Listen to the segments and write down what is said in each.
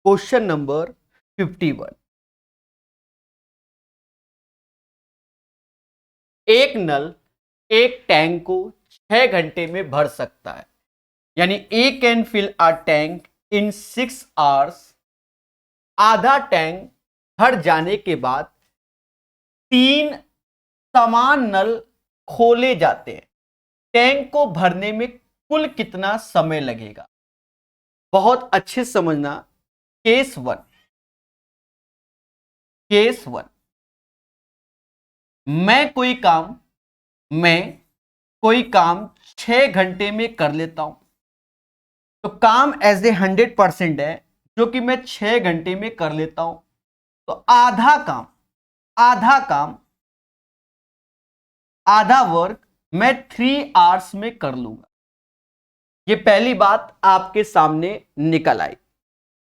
Question number 51। एक नल एक tank को 6 घंटे में भर सकता है, यानी A can fill a tank in 6 hours. आधा टैंक भर जाने के बाद 3 समान नल खोले जाते हैं। टैंक को भरने में कुल कितना समय लगेगा? बहुत अच्छे से समझना। केस 1। केस 1, मैं कोई काम 6 घंटे में कर लेता हूं। तो काम एज ए 100% है, जो कि मैं 6 घंटे में कर लेता हूं। तो आधा वर्क मैं 3 आवर्स में कर लूंगा। ये पहली बात आपके सामने निकल आई,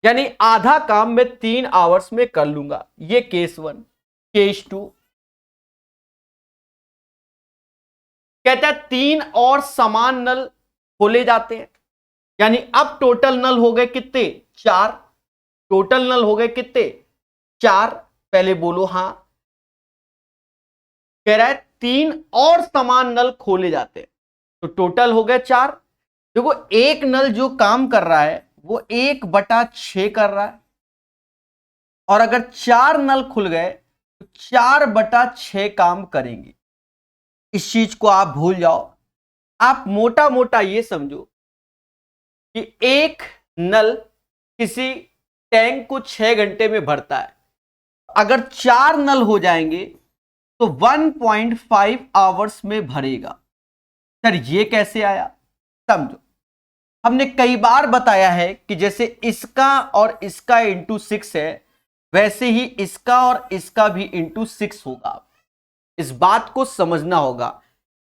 यानी आधा काम मैं 3 आवर्स में कर लूंगा। ये केस 1। केस 2 कहता है 3 और समान नल खोले जाते हैं, यानी अब टोटल नल हो गए कितने? 4। टोटल नल हो गए कितने? 4। पहले बोलो हां। कह रहा है 3 और समान नल खोले जाते हैं, तो टोटल हो गए 4। देखो, एक नल जो काम कर रहा है वो 1/6 कर रहा है, और अगर 4 नल खुल गए तो 4/6 काम करेंगे। इस चीज को आप भूल जाओ। आप मोटा मोटा ये समझो कि एक नल किसी टैंक को 6 घंटे में भरता है। अगर 4 नल हो जाएंगे तो 1.5 आवर्स में भरेगा। सर ये कैसे आया? समझो, हमने कई बार बताया है कि जैसे इसका और इसका इंटू 6 है, वैसे ही इसका और इसका भी इंटू 6 होगा। इस बात को समझना होगा।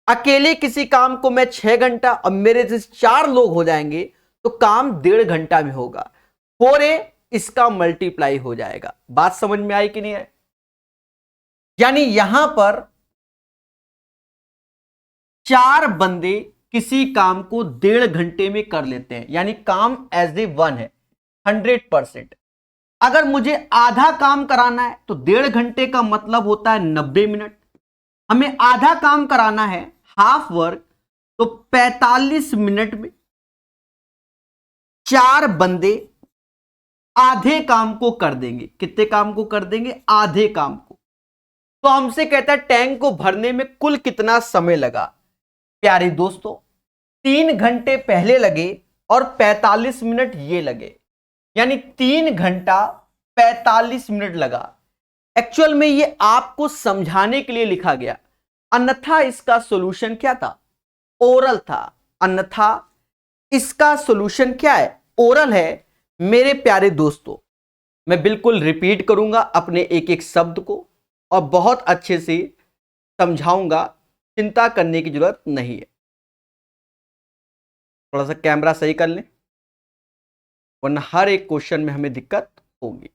अकेले किसी काम को मैं 6 घंटा और मेरे से 4 लोग हो जाएंगे तो काम 1.5 घंटा में होगा। 4a इसका मल्टीप्लाई हो जाएगा। बात समझ में आई कि नहीं है? यानी यहां पर 4 बंदे किसी काम को 1.5 घंटे में कर लेते हैं, यानी काम एज ए 1 है 100%। अगर मुझे आधा काम कराना है तो 1.5 घंटे का मतलब होता है 90 मिनट। हमें आधा काम कराना है, हाफ वर्क, तो 45 मिनट में 4 बंदे आधे काम को कर देंगे। कितने काम को कर देंगे? आधे काम को। तो हमसे कहता है टैंक को भरने में कुल कितना समय लगा? प्यारे दोस्तों, 3 घंटे पहले लगे और 45 मिनट ये लगे, यानी 3 घंटा 45 मिनट लगा। एक्चुअल में ये आपको समझाने के लिए लिखा गया, अन्यथा इसका सॉल्यूशन क्या था? ओरल था। अन्यथा इसका सॉल्यूशन क्या है? ओरल है। मेरे प्यारे दोस्तों, मैं बिल्कुल रिपीट करूंगा अपने एक एक शब्द को और बहुत अच्छे से समझाऊंगा। चिंता करने की जरूरत नहीं है। थोड़ा सा कैमरा सही कर लें, वरना हर एक क्वेश्चन में हमें दिक्कत होगी।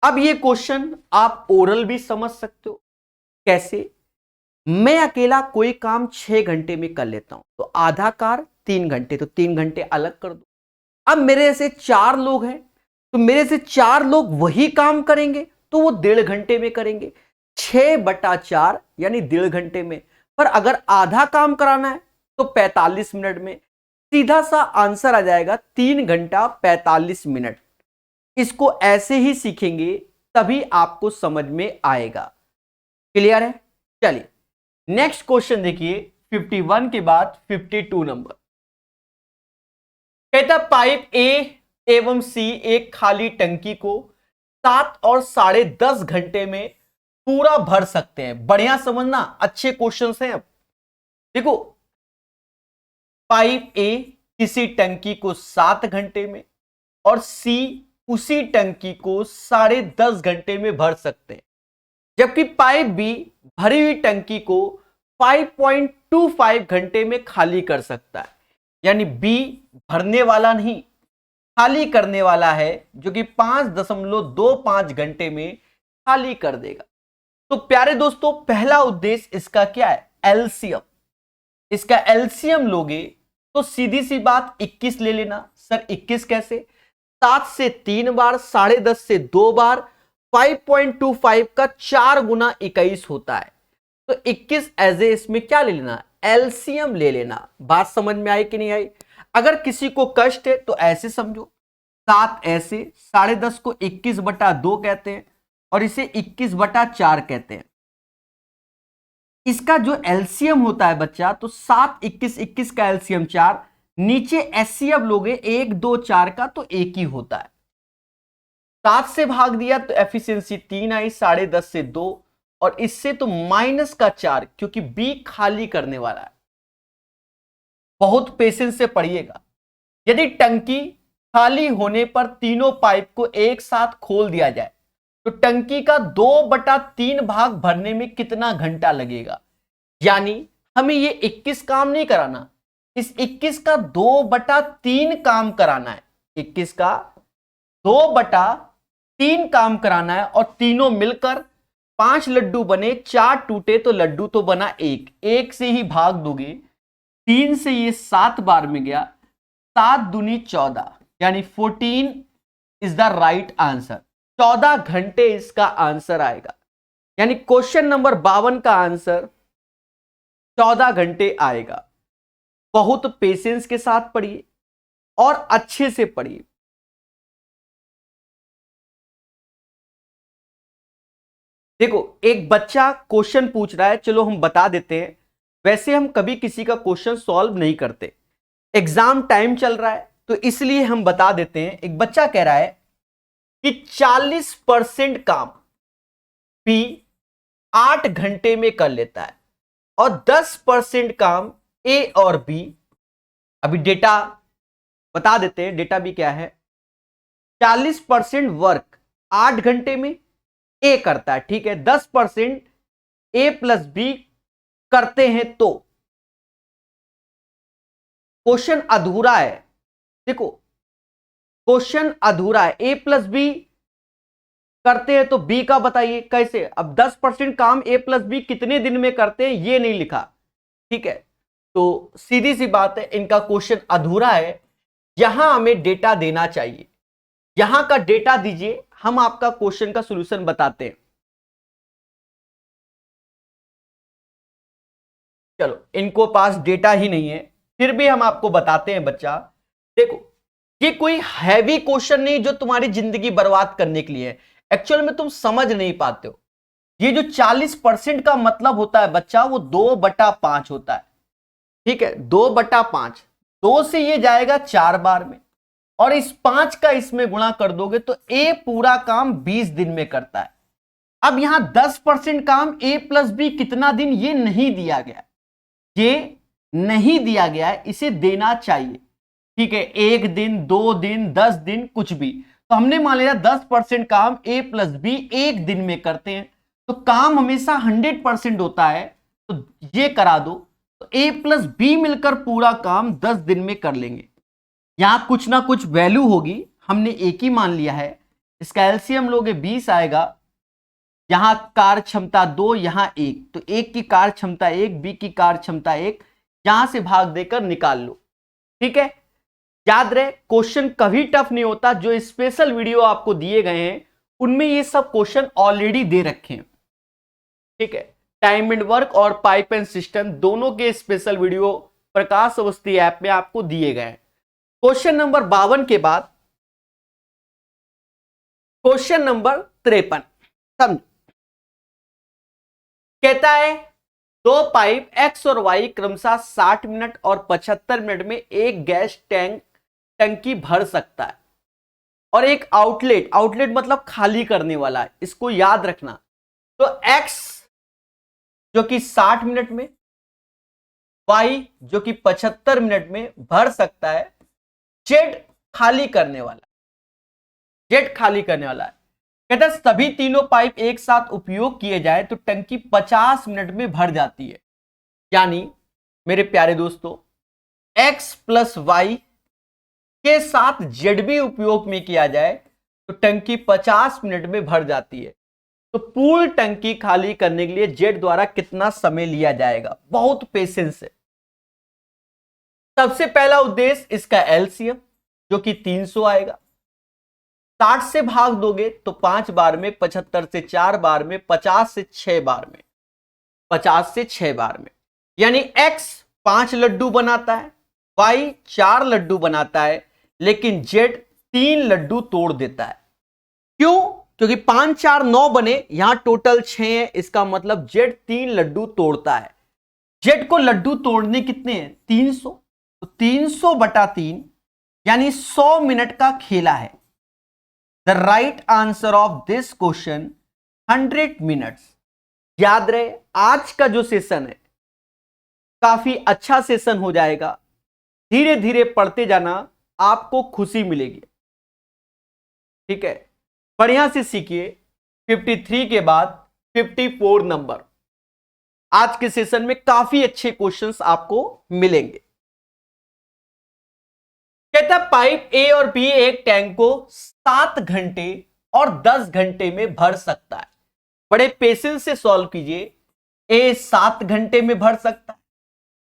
अब ये क्वेश्चन आप ओरल भी समझ सकते हो। कैसे? मैं अकेला कोई काम 6 घंटे में कर लेता हूं, तो आधा कार 3 घंटे, तो 3 घंटे अलग कर दो। अब मेरे से 4 लोग हैं, तो मेरे से 4 लोग वही काम करेंगे, तो वो 1.5 घंटे में करेंगे। 6/4 यानी 1.5 घंटे में। पर अगर आधा काम कराना है तो 45 मिनट में। सीधा सा आंसर आ जाएगा 3 घंटा 45 मिनट। इसको ऐसे ही सीखेंगे तभी आपको समझ में आएगा। क्लियर है? चलिए नेक्स्ट क्वेश्चन देखिए। 51 के बाद 52 नंबर कहता पाइप ए एवं सी एक खाली टंकी को 7 और 10.5 घंटे में पूरा भर सकते हैं। बढ़िया समझना, अच्छे क्वेश्चंस हैं। अब देखो, पाइप ए किसी टंकी को 7 घंटे में और सी उसी टंकी को 10.5 घंटे में भर सकते हैं, जबकि पाइप बी भरी हुई टंकी को 5.25 घंटे में खाली कर सकता है। यानी बी भरने वाला नहीं, खाली करने वाला है, जो कि 5.25 घंटे में खाली कर देगा। तो प्यारे दोस्तों, पहला उद्देश्य इसका क्या है? एलसीएम। इसका एलसीएम लोगे तो सीधी सी बात 21 ले लेना। सर 21 कैसे? 7 से 3 बार, 10.5 से 2 बार, 5.25 का 4 गुना 21 होता है। तो 21 एज ए इसमें क्या ले लेना? एलसीएम ले लेना। बात समझ में आई कि नहीं आई? अगर किसी को कष्ट है तो ऐसे समझो, 7 ऐसे, 10.5 को 21/2 कहते हैं और इसे 21/4 कहते हैं। इसका जो एलसीएम होता है बच्चा, तो 7, 21, 21 का एलसीएम 4, नीचे एचसीएफ लोगे 1, 2, 4 का, तो एक ही होता है। 7 से भाग दिया तो एफिशिएंसी 3 आई, 10.5 से 2, और इससे तो माइनस का 4, क्योंकि बी खाली करने वाला है। बहुत पेशेंस से पढ़िएगा। यदि टंकी खाली होने पर तीनों पाइप को एक साथ खोल दिया जाए तो टंकी का 2/3 भाग भरने में कितना घंटा लगेगा? यानी हमें ये 21 काम नहीं कराना, इस 21 का 2/3 काम कराना है। 21 का 2/3 काम कराना है, और तीनों मिलकर 5 लड्डू बने, 4 टूटे तो लड्डू तो बना 1। 1 से ही भाग दोगे, 3 से ये 7 बार में गया, 7 दूनी 14, यानी 14 इज द राइट आंसर। 14 घंटे इसका आंसर आएगा। यानी क्वेश्चन नंबर 52 का आंसर 14 घंटे आएगा। बहुत पेशेंस के साथ पढ़िए और अच्छे से पढ़िए। देखो, एक बच्चा क्वेश्चन पूछ रहा है, चलो हम बता देते हैं। वैसे हम कभी किसी का क्वेश्चन सॉल्व नहीं करते, एग्जाम टाइम चल रहा है तो इसलिए हम बता देते हैं। एक बच्चा कह रहा है कि 40% काम पी 8 घंटे में कर लेता है और 10% काम ए और बी। अभी डेटा बता देते हैं, डेटा भी क्या है। 40% वर्क 8 घंटे में ए करता है, ठीक है। 10% ए प्लस बी करते हैं तो क्वेश्चन अधूरा है। देखो, क्वेश्चन अधूरा है। ए प्लस बी करते हैं तो बी का बताइए कैसे। अब 10% काम ए प्लस बी कितने दिन में करते हैं ये नहीं लिखा, ठीक है। तो सीधी सी बात है, इनका क्वेश्चन अधूरा है। यहां हमें डेटा देना चाहिए, यहां का डेटा दीजिए, हम आपका क्वेश्चन का सॉल्यूशन बताते हैं। चलो, इनको पास डेटा ही नहीं है, फिर भी हम आपको बताते हैं बच्चा। देखो, ये कोई हैवी क्वेश्चन नहीं जो तुम्हारी जिंदगी बर्बाद करने के लिए है। एक्चुअल में तुम समझ नहीं पाते हो। ये जो 40% का मतलब होता है बच्चा, वो 2/5 होता है, ठीक है। 2/5, 2 से ये जाएगा 4 बार में, और इस 5 का इसमें गुणा कर दोगे तो ए पूरा काम 20 दिन में करता है। अब यहां 10% काम ए प्लस बी कितना दिन, ये नहीं दिया गया, ये नहीं दिया गया है, इसे देना चाहिए, ठीक है। 1 दिन, 2 दिन, 10 दिन, कुछ भी। तो हमने मान लिया 10% काम ए प्लस बी 1 दिन में करते हैं, तो काम हमेशा 100% होता है, तो ये करा दो, तो ए प्लस बी मिलकर पूरा काम 10 दिन में कर लेंगे। यहां कुछ ना कुछ वैल्यू होगी, हमने एक ही मान लिया है। इसका एलसीएम लोगे 20 आएगा। यहां कार्य क्षमता 2, यहां 1, तो 1 की कार्य क्षमता 1, बी की कार्य क्षमता 1, यहां से भाग देकर निकाल लो, ठीक है। याद रहे, क्वेश्चन कभी टफ नहीं होता। जो स्पेशल वीडियो आपको दिए गए हैं उनमें ये सब क्वेश्चन ऑलरेडी दे रखे हैं, ठीक है। टाइम एंड वर्क और पाइप एंड सिस्टम दोनों के स्पेशल वीडियो प्रकाश अवस्थी ऐप में आपको दिए गए हैं। क्वेश्चन नंबर 52 के बाद क्वेश्चन नंबर 53 समझ। कहता है 2 पाइप एक्स और वाई क्रमशः 60 मिनट और 75 मिनट में एक गैस टंकी भर सकता है, और एक आउटलेट मतलब खाली करने वाला है, इसको याद रखना। तो एक्स जो कि 60 मिनट में, वाई जो कि 75 मिनट में भर सकता है, जेड खाली करने वाला है। कहता है सभी तीनों पाइप एक साथ उपयोग किए जाए तो टंकी 50 मिनट में भर जाती है। यानी मेरे प्यारे दोस्तों, x प्लस वाई के साथ जेड भी उपयोग में किया जाए तो टंकी 50 मिनट में भर जाती है। तो पूर्ण टंकी खाली करने के लिए जेट द्वारा कितना समय लिया जाएगा? बहुत पेशेंस है। सबसे पहला उद्देश्य इसका एलसीएम जो कि 300 आएगा। 60 से भाग दोगे तो 5 बार में, 75 से 4 बार में, 50 से 6 बार में, 50 से 6 बार में, यानी x 5 लड्डू बनाता है, y 4 लड्डू बनाता है, लेकिन z 3 लड्डू तोड़ देता है। क्यों? क्योंकि 5 4 9 बने, यहां टोटल 6 है, इसका मतलब z 3 लड्डू तोड़ता है। z को लड्डू तोड़ने कितने हैं? 300, तो 300 बटा 3 यानी 100 मिनट का खेला है। The right answer of this question 100 minutes. याद रहे, आज का जो सेशन है काफी अच्छा सेशन हो जाएगा। धीरे धीरे पढ़ते जाना, आपको खुशी मिलेगी। ठीक है, बढ़िया से सीखिए। 53 के बाद 54 नंबर, आज के सेशन में काफी अच्छे क्वेश्चंस आपको मिलेंगे। कहता पाइप ए और बी एक टैंक को 7 घंटे और 10 घंटे में भर सकता है। बड़े पेशेंस से सॉल्व कीजिए। ए 7 घंटे में भर सकता है,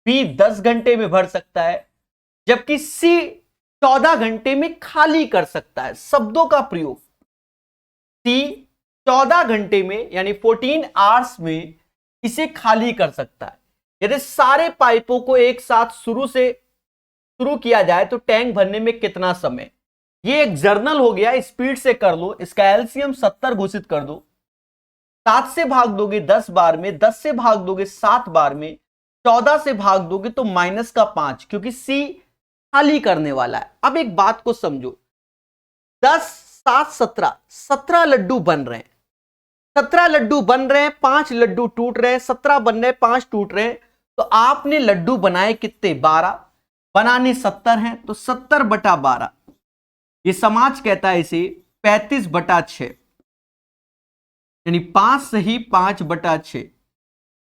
बी 10 घंटे में भर सकता है, जबकि सी 14 घंटे में खाली कर सकता है। शब्दों का प्रयोग, सी 14 घंटे में यानी 14 आवर्स में इसे खाली कर सकता है। यदि सारे पाइपों को एक साथ शुरू किया जाए तो टैंक भरने में कितना समय? ये एक जर्नल हो गया, स्पीड से कर लो। इसका एलसीएम 70 घोषित कर दो। 7 से भाग दोगे 10 बार में, 10 से भाग दोगे 7 बार में, 14 से भाग दोगे तो -5, क्योंकि सी खाली करने वाला है। अब एक बात को समझो, 10 7 17 लड्डू बन रहे हैं, 17 लड्डू बन रहे हैं, 5 लड्डू टूट रहे हैं, 17 बन रहे हैं, 5 टूट रहे हैं, तो आपने लड्डू बनाए कितने? 12। बनाने 70 हैं तो 70 बटा 12, ये समाज कहता है इसे 35 बटा 6, यानी 5 सही 5 बटा 6,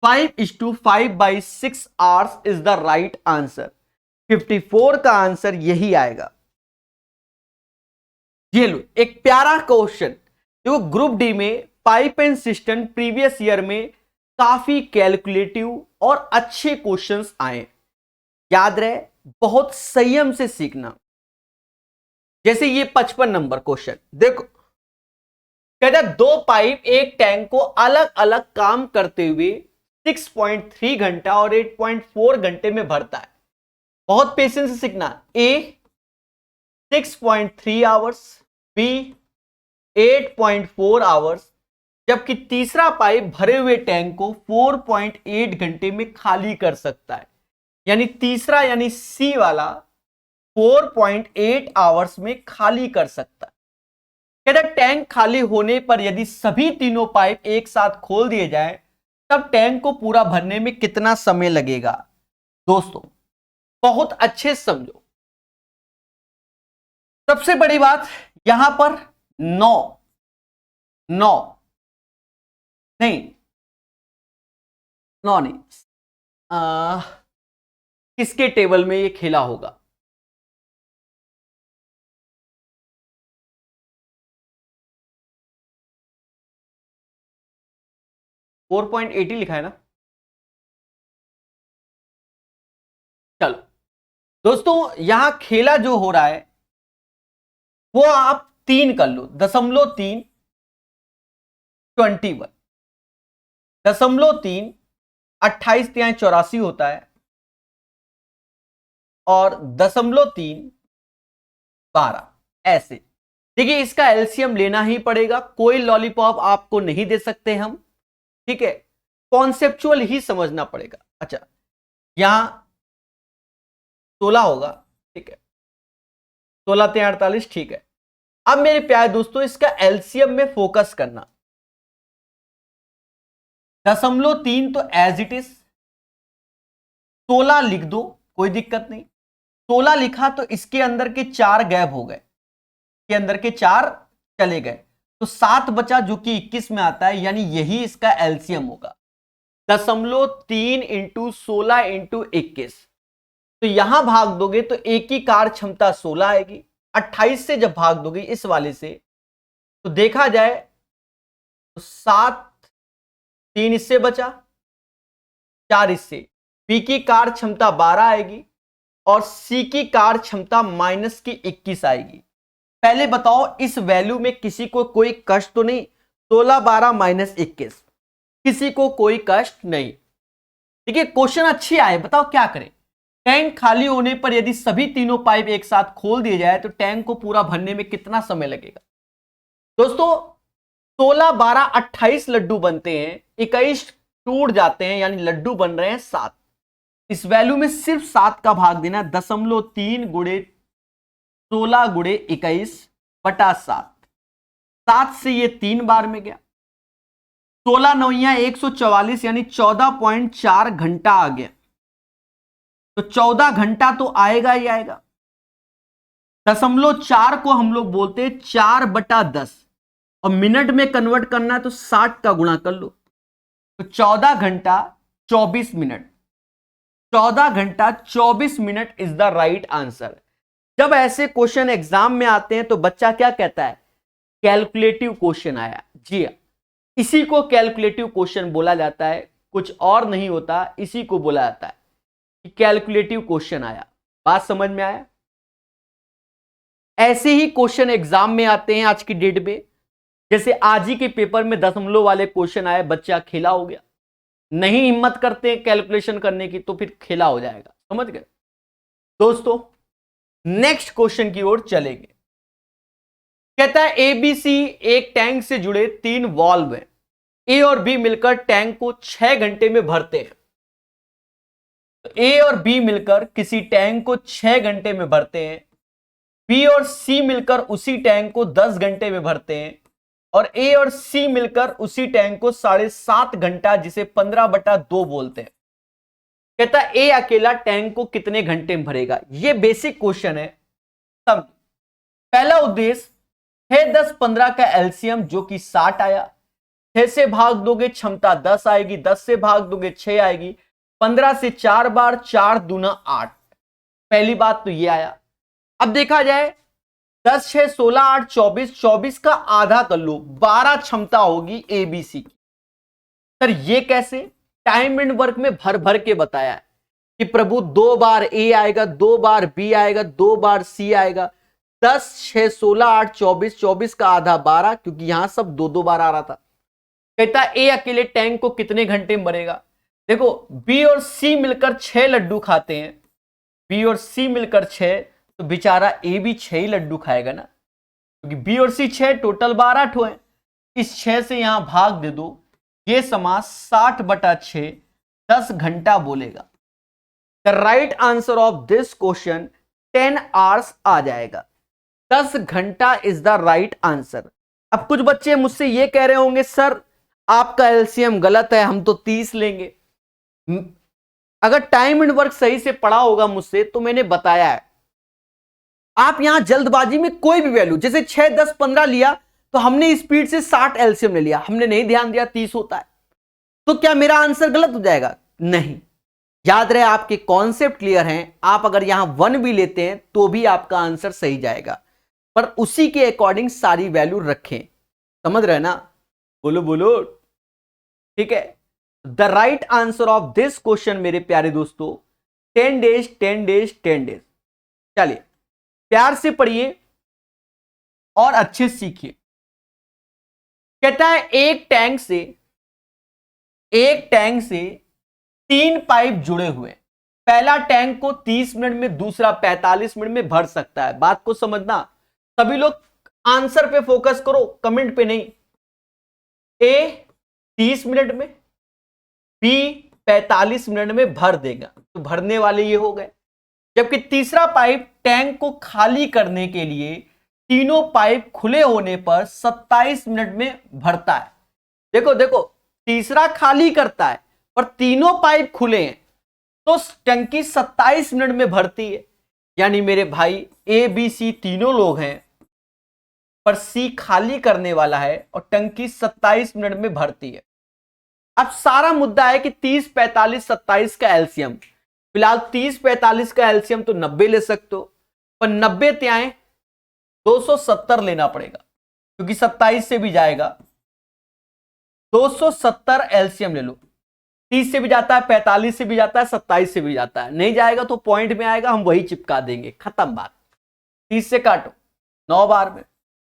5:5/6 hours is the right answer. 54 का आंसर यही आएगा। ये लो एक प्यारा क्वेश्चन, जो ग्रुप डी में pipe and system previous year में काफी कैलकुलेटिव और अच्छे क्वेश्चंस आए। याद रहे, बहुत संयम से सीखना। जैसे ये 55 नंबर क्वेश्चन देखो, कहता 2 पाइप एक टैंक को अलग अलग काम करते हुए 6.3 घंटा और 8.4 घंटे में भरता है। बहुत पेशेंस से सीखना। ए 6.3 आवर्स, बी 8.4 आवर्स, जबकि तीसरा पाइप भरे हुए टैंक को 4.8 घंटे में खाली कर सकता है। यानी तीसरा यानी सी वाला 4.8 आवर्स में खाली कर सकता है। कहता टैंक खाली होने पर यदि सभी तीनों पाइप एक साथ खोल दिए जाएं, तब टैंक को पूरा भरने में कितना समय लगेगा? दोस्तों बहुत अच्छे से समझो। सबसे बड़ी बात यहां पर 9 नहीं, किसके टेबल में ये खेला होगा? फोर 4.80 लिखा है ना? चलो दोस्तों, यहां खेला जो हो रहा है वो आप 3 कर लो। 0.3 21, 0.3 28 या 84 होता है, और 0.3 12 ऐसे। देखिए इसका एलसीएम लेना ही पड़ेगा, कोई लॉलीपॉप आपको नहीं दे सकते हम। ठीक है, कॉन्सेप्चुअल ही समझना पड़ेगा। अच्छा, यहां 16 होगा, ठीक है, 16 × 48, ठीक है। अब मेरे प्यारे दोस्तों, इसका एलसीएम में फोकस करना। 0.3 तो एज इट इज 16 लिख दो, कोई दिक्कत नहीं। 16 लिखा तो इसके अंदर के 4 गैप हो गए, के अंदर के 4 चले गए, तो 7 बचा जो कि 21 में आता है, यानी यही इसका एलसीएम होगा। 0.3 × 16 × 21, तो यहां भाग दोगे तो एक की कार्य क्षमता 16 आएगी। 28 से जब भाग दोगे इस वाले से, तो देखा जाए तो 7, 3 इससे बचा, 4 इससे। पी की कार्य क्षमता 12 आएगी और सी की कार्य क्षमता -21 आएगी। पहले बताओ इस वैल्यू में किसी को कोई कष्ट तो नहीं? 16, 12 -21, किसी को कोई कष्ट नहीं। ठीक है, क्वेश्चन अच्छी आए, बताओ क्या करें। टैंक खाली होने पर यदि सभी तीनों पाइप एक साथ खोल दिए जाए तो टैंक को पूरा भरने में कितना समय लगेगा? दोस्तों 16, 12, 28 लड्डू बनते हैं, 21 टूट जाते हैं, यानी लड्डू बन रहे हैं 7। इस वैल्यू में सिर्फ 7 का भाग देना, 0.3 गुणे 16 गुणे 21 बटा 7। 7 से ये 3 बार में गया, 16 9 144, यानी 14.4 घंटा आ गया। तो 14 घंटा तो आएगा ही आएगा। 0.4 को हम लोग बोलते हैं 4/10, और मिनट में कन्वर्ट करना है तो 60 का गुणा कर लो। तो 14 घंटा 24 मिनट, 14 घंटा 24 minute is the right answer. जब ऐसे क्वेश्चन एग्जाम में आते हैं तो बच्चा क्या कहता है? कैलकुलेटिव क्वेश्चन आया। जी हाँ, इसी को कैलकुलेटिव क्वेश्चन बोला जाता है, कुछ और नहीं होता, इसी को बोला जाता है कि कैलकुलेटिव क्वेश्चन आया। बात समझ में आया? ऐसे ही क्वेश्चन एग्जाम में आते हैं आज की डेट में। जैसे आज ही के पेपर में दशमलव वाले क्वेश्चन आए, बच्चा खेला हो गया। नहीं हिम्मत करते कैलकुलेशन करने की तो फिर खेला हो जाएगा, समझ गए दोस्तों। नेक्स्ट क्वेश्चन की ओर चलेंगे। कहता है एबीसी एक टैंक से जुड़े 3 वाल्व हैं। ए और बी मिलकर टैंक को 6 घंटे में भरते हैं। तो ए और बी मिलकर किसी टैंक को 6 घंटे में भरते हैं। बी और सी मिलकर उसी टैंक को 10 घंटे में भरते हैं। और ए और सी मिलकर उसी टैंक को 7.5 घंटा, जिसे 15/2 बोलते हैं। कहता है ए अकेला टैंक को कितने घंटे में भरेगा? यह बेसिक क्वेश्चन है। सब पहला उद्देश्य 6, 10, 15 का एलसीएम जो कि 60 आया। 6 से भाग दोगे क्षमता 10 आएगी, 10 से भाग दोगे 6 आएगी, 15 से 4 बार, 4 दूना 8। पहली बात तो ये आया। अब देखा जाए 10, 6, 16, 8, 24, 24 का आधा कर लो, 12 क्षमता होगी एबीसी की। सर ये कैसे? टाइम एंड वर्क में भर भर के बताया है कि प्रभु 2 बार ए आएगा, 2 बार बी आएगा, 2 बार सी आएगा। 10, 6, 16, 8, 24, 24 का आधा 12, क्योंकि यहां सब 2-2 बार आ रहा था। कहता ए अकेले टैंक को कितने घंटे में भरेगा? देखो बी और सी मिलकर 6 लड्डू खाते हैं। बी और सी मिलकर 6, तो बेचारा ए भी 6 ही लड्डू खाएगा ना, क्योंकि बी और सी 6, टोटल 12 ठो है। इस 6 से यहां भाग दे दो, ये समास 60/6, 10 घंटा बोलेगा। The right answer of this question 10 hours आ जाएगा। 10 घंटा इज द राइट आंसर। अब कुछ बच्चे मुझसे ये कह रहे होंगे सर आपका एलसीएम गलत है, हम तो 30 लेंगे। अगर टाइम एंड वर्क सही से पढ़ा होगा मुझसे तो मैंने बताया है। आप यहां जल्दबाजी में कोई भी वैल्यू, जैसे 6, 10, 15 लिया तो हमने स्पीड से 60 एलसीएम ले लिया, हमने नहीं ध्यान दिया 30 होता है, तो क्या मेरा आंसर गलत हो जाएगा? नहीं। याद रहे आपके कॉन्सेप्ट क्लियर हैं। आप अगर यहां 1 भी लेते हैं तो भी आपका आंसर सही जाएगा, पर उसी के अकॉर्डिंग सारी वैल्यू रखें। समझ रहे ना? बोलो बोलो, ठीक है। The right answer of this question मेरे प्यारे दोस्तों 10 डेज 10 डेज 10 डेज। चलिए प्यार से पढ़िए और अच्छे सीखिए। कहता है एक टैंक से 3 पाइप जुड़े हुए। पहला टैंक को 30 मिनट में, दूसरा 45 मिनट में भर सकता है। बात को समझना, सभी लोग आंसर पे फोकस करो, कमेंट पे नहीं। ए 30 मिनट में, बी 45 मिनट में भर देगा, तो भरने वाले ये हो गए। जबकि तीसरा पाइप टैंक को खाली करने के लिए तीनों पाइप खुले होने पर 27 मिनट में भरता है। देखो देखो, तीसरा खाली करता है पर तीनों पाइप खुले हैं, तो टंकी 27 मिनट में भरती है। यानी मेरे भाई ए बी सी तीनों लोग हैं, पर सी खाली करने वाला है और टंकी 27 मिनट में भरती है। अब सारा मुद्दा है कि 30, 45, 27 का एलसीएम। फिलहाल 30, 45 का एलसीएम तो 90 ले सकते हो, पर 90 त्याएं 270 लेना पड़ेगा, क्योंकि 27 से भी जाएगा। 270 एलसीएम ले लो, 30 से भी जाता है, 45 से भी जाता है, 27 से भी जाता है, नहीं जाएगा तो पॉइंट में आएगा, हम वही चिपका देंगे, खत्म बात। 30 से काटो 9 बार में,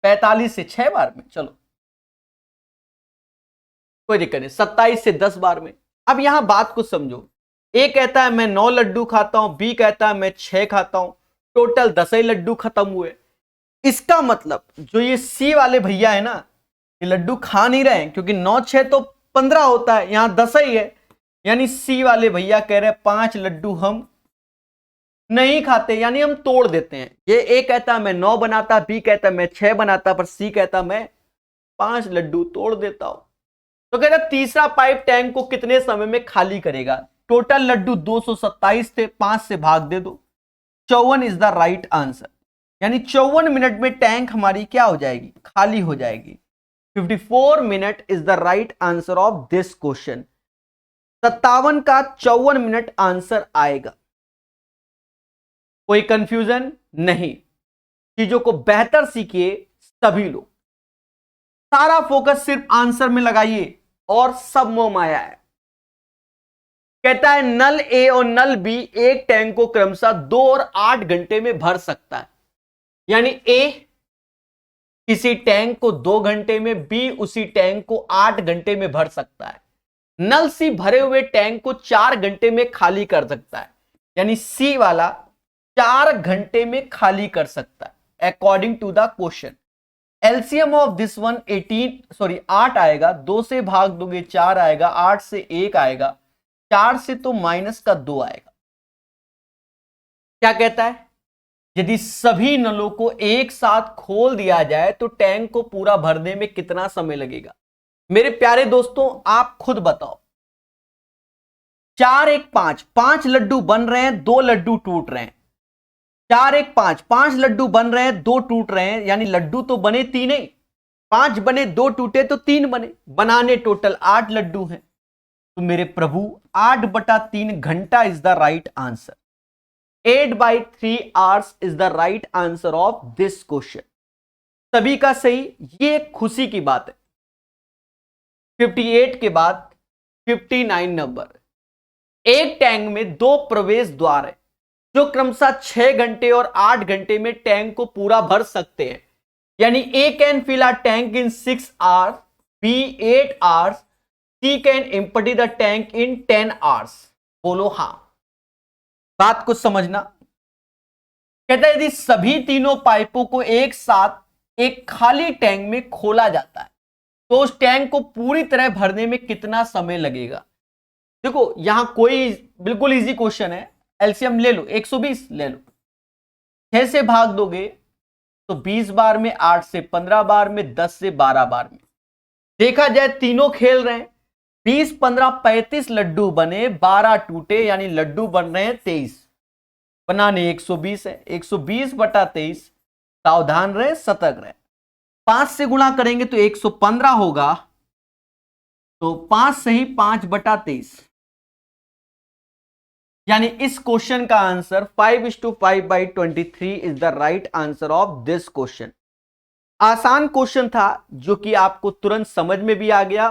45 से 6 बार में, चलो कोई दिक्कत नहीं, 27 से 10 बार में। अब यहां बात को समझो, ए कहता है मैं 9 लड्डू खाता हूं, बी कहता है मैं 6 खाता हूं, टोटल 10 ही लड्डू खत्म हुए। इसका मतलब जो ये सी वाले भैया है ना, ये लड्डू खा नहीं रहे हैं, क्योंकि 9 6 तो 15 होता है, यहां 10 ही है, यानी सी वाले भैया कह रहे हैं 5 लड्डू हम नहीं खाते, यानी हम तोड़ देते हैं। ये ए कहता है मैं 9 बनाता, बी कहता है मैं 6 बनाता, पर सी कहता मैं 5 लड्डू तोड़ देता हूं। तो कहता है तीसरा पाइप टैंक को कितने समय में खाली करेगा। टोटल लड्डू 227 थे, 5 से भाग दे दो, 54 इज द राइट आंसर। यानी 54 मिनट में टैंक हमारी क्या हो जाएगी, खाली हो जाएगी। 54 minute is the right answer of this question. 57 का 54 मिनट आंसर आएगा। कोई कंफ्यूजन नहीं, चीजों को बेहतर सीखिए सभी लोग, सारा फोकस सिर्फ आंसर में लगाइए और सब मोह माया है। कहता है नल ए और नल बी एक टैंक को क्रमशः 2 और 8 घंटे में भर सकता है। यानी ए किसी टैंक को 2 घंटे में, बी उसी टैंक को 8 घंटे में भर सकता है। नल सी भरे हुए टैंक को 4 घंटे में खाली कर सकता है, यानी सी वाला 4 घंटे में खाली कर सकता है according to the question. LCM of this one 8 आएगा, 2 से भाग दोगे 4 आएगा, 8 से 1 आएगा, 4 से तो माइनस का 2 आएगा। क्या कहता है, यदि सभी नलों को एक साथ खोल दिया जाए तो टैंक को पूरा भरने में कितना समय लगेगा। मेरे प्यारे दोस्तों आप खुद बताओ, 4 1 5, 5 लड्डू बन रहे हैं, 2 लड्डू टूट रहे हैं। 4 1 5, 5 लड्डू बन रहे हैं, 2 टूट रहे हैं, यानी लड्डू तो बने 3 ही, 5 बने 2 टूटे तो 3 बने, बनाने टोटल 8 लड्डू हैं। तो मेरे प्रभु 8/3 घंटा is the right answer. 8/3 hours is the right answer of this question. सभी का सही, ये खुशी की बात है। 58 के बाद 59 नंबर। एक टैंक में 2 प्रवेश द्वार है जो क्रमशः 6 घंटे और 8 घंटे में टैंक को पूरा भर सकते हैं। यानी A can fill a tank in 6 hours, B 8 hours, C can empty the tank in 10 hours. बोलो हां, बात को समझना। कहता है यदि सभी तीनों पाइपों को एक साथ एक खाली टैंक में खोला जाता है तो उस टैंक को पूरी तरह भरने में कितना समय लगेगा। देखो यहां कोई बिल्कुल इजी क्वेश्चन है, एलसीएम ले लो, 120 ले लो, 6 से भाग दोगे तो 20 बार में, 8 से 15 बार में, 10 से 12 बार में। देखा जाए तीनों खेल रहे हैं, 20 15 35 लड्डू बने, 12 टूटे, यानी लड्डू बन रहे हैं 23, बनाने 120 है, 120/23। सावधान रहे, सतर्क रहे। 5 से गुणा करेंगे तो 115 होगा, तो 5 से ही 5/23, यानी इस क्वेश्चन का answer 5:5/23 is the right answer of this question. आसान क्वेश्चन था जो कि आपको तुरंत समझ में भी आ गया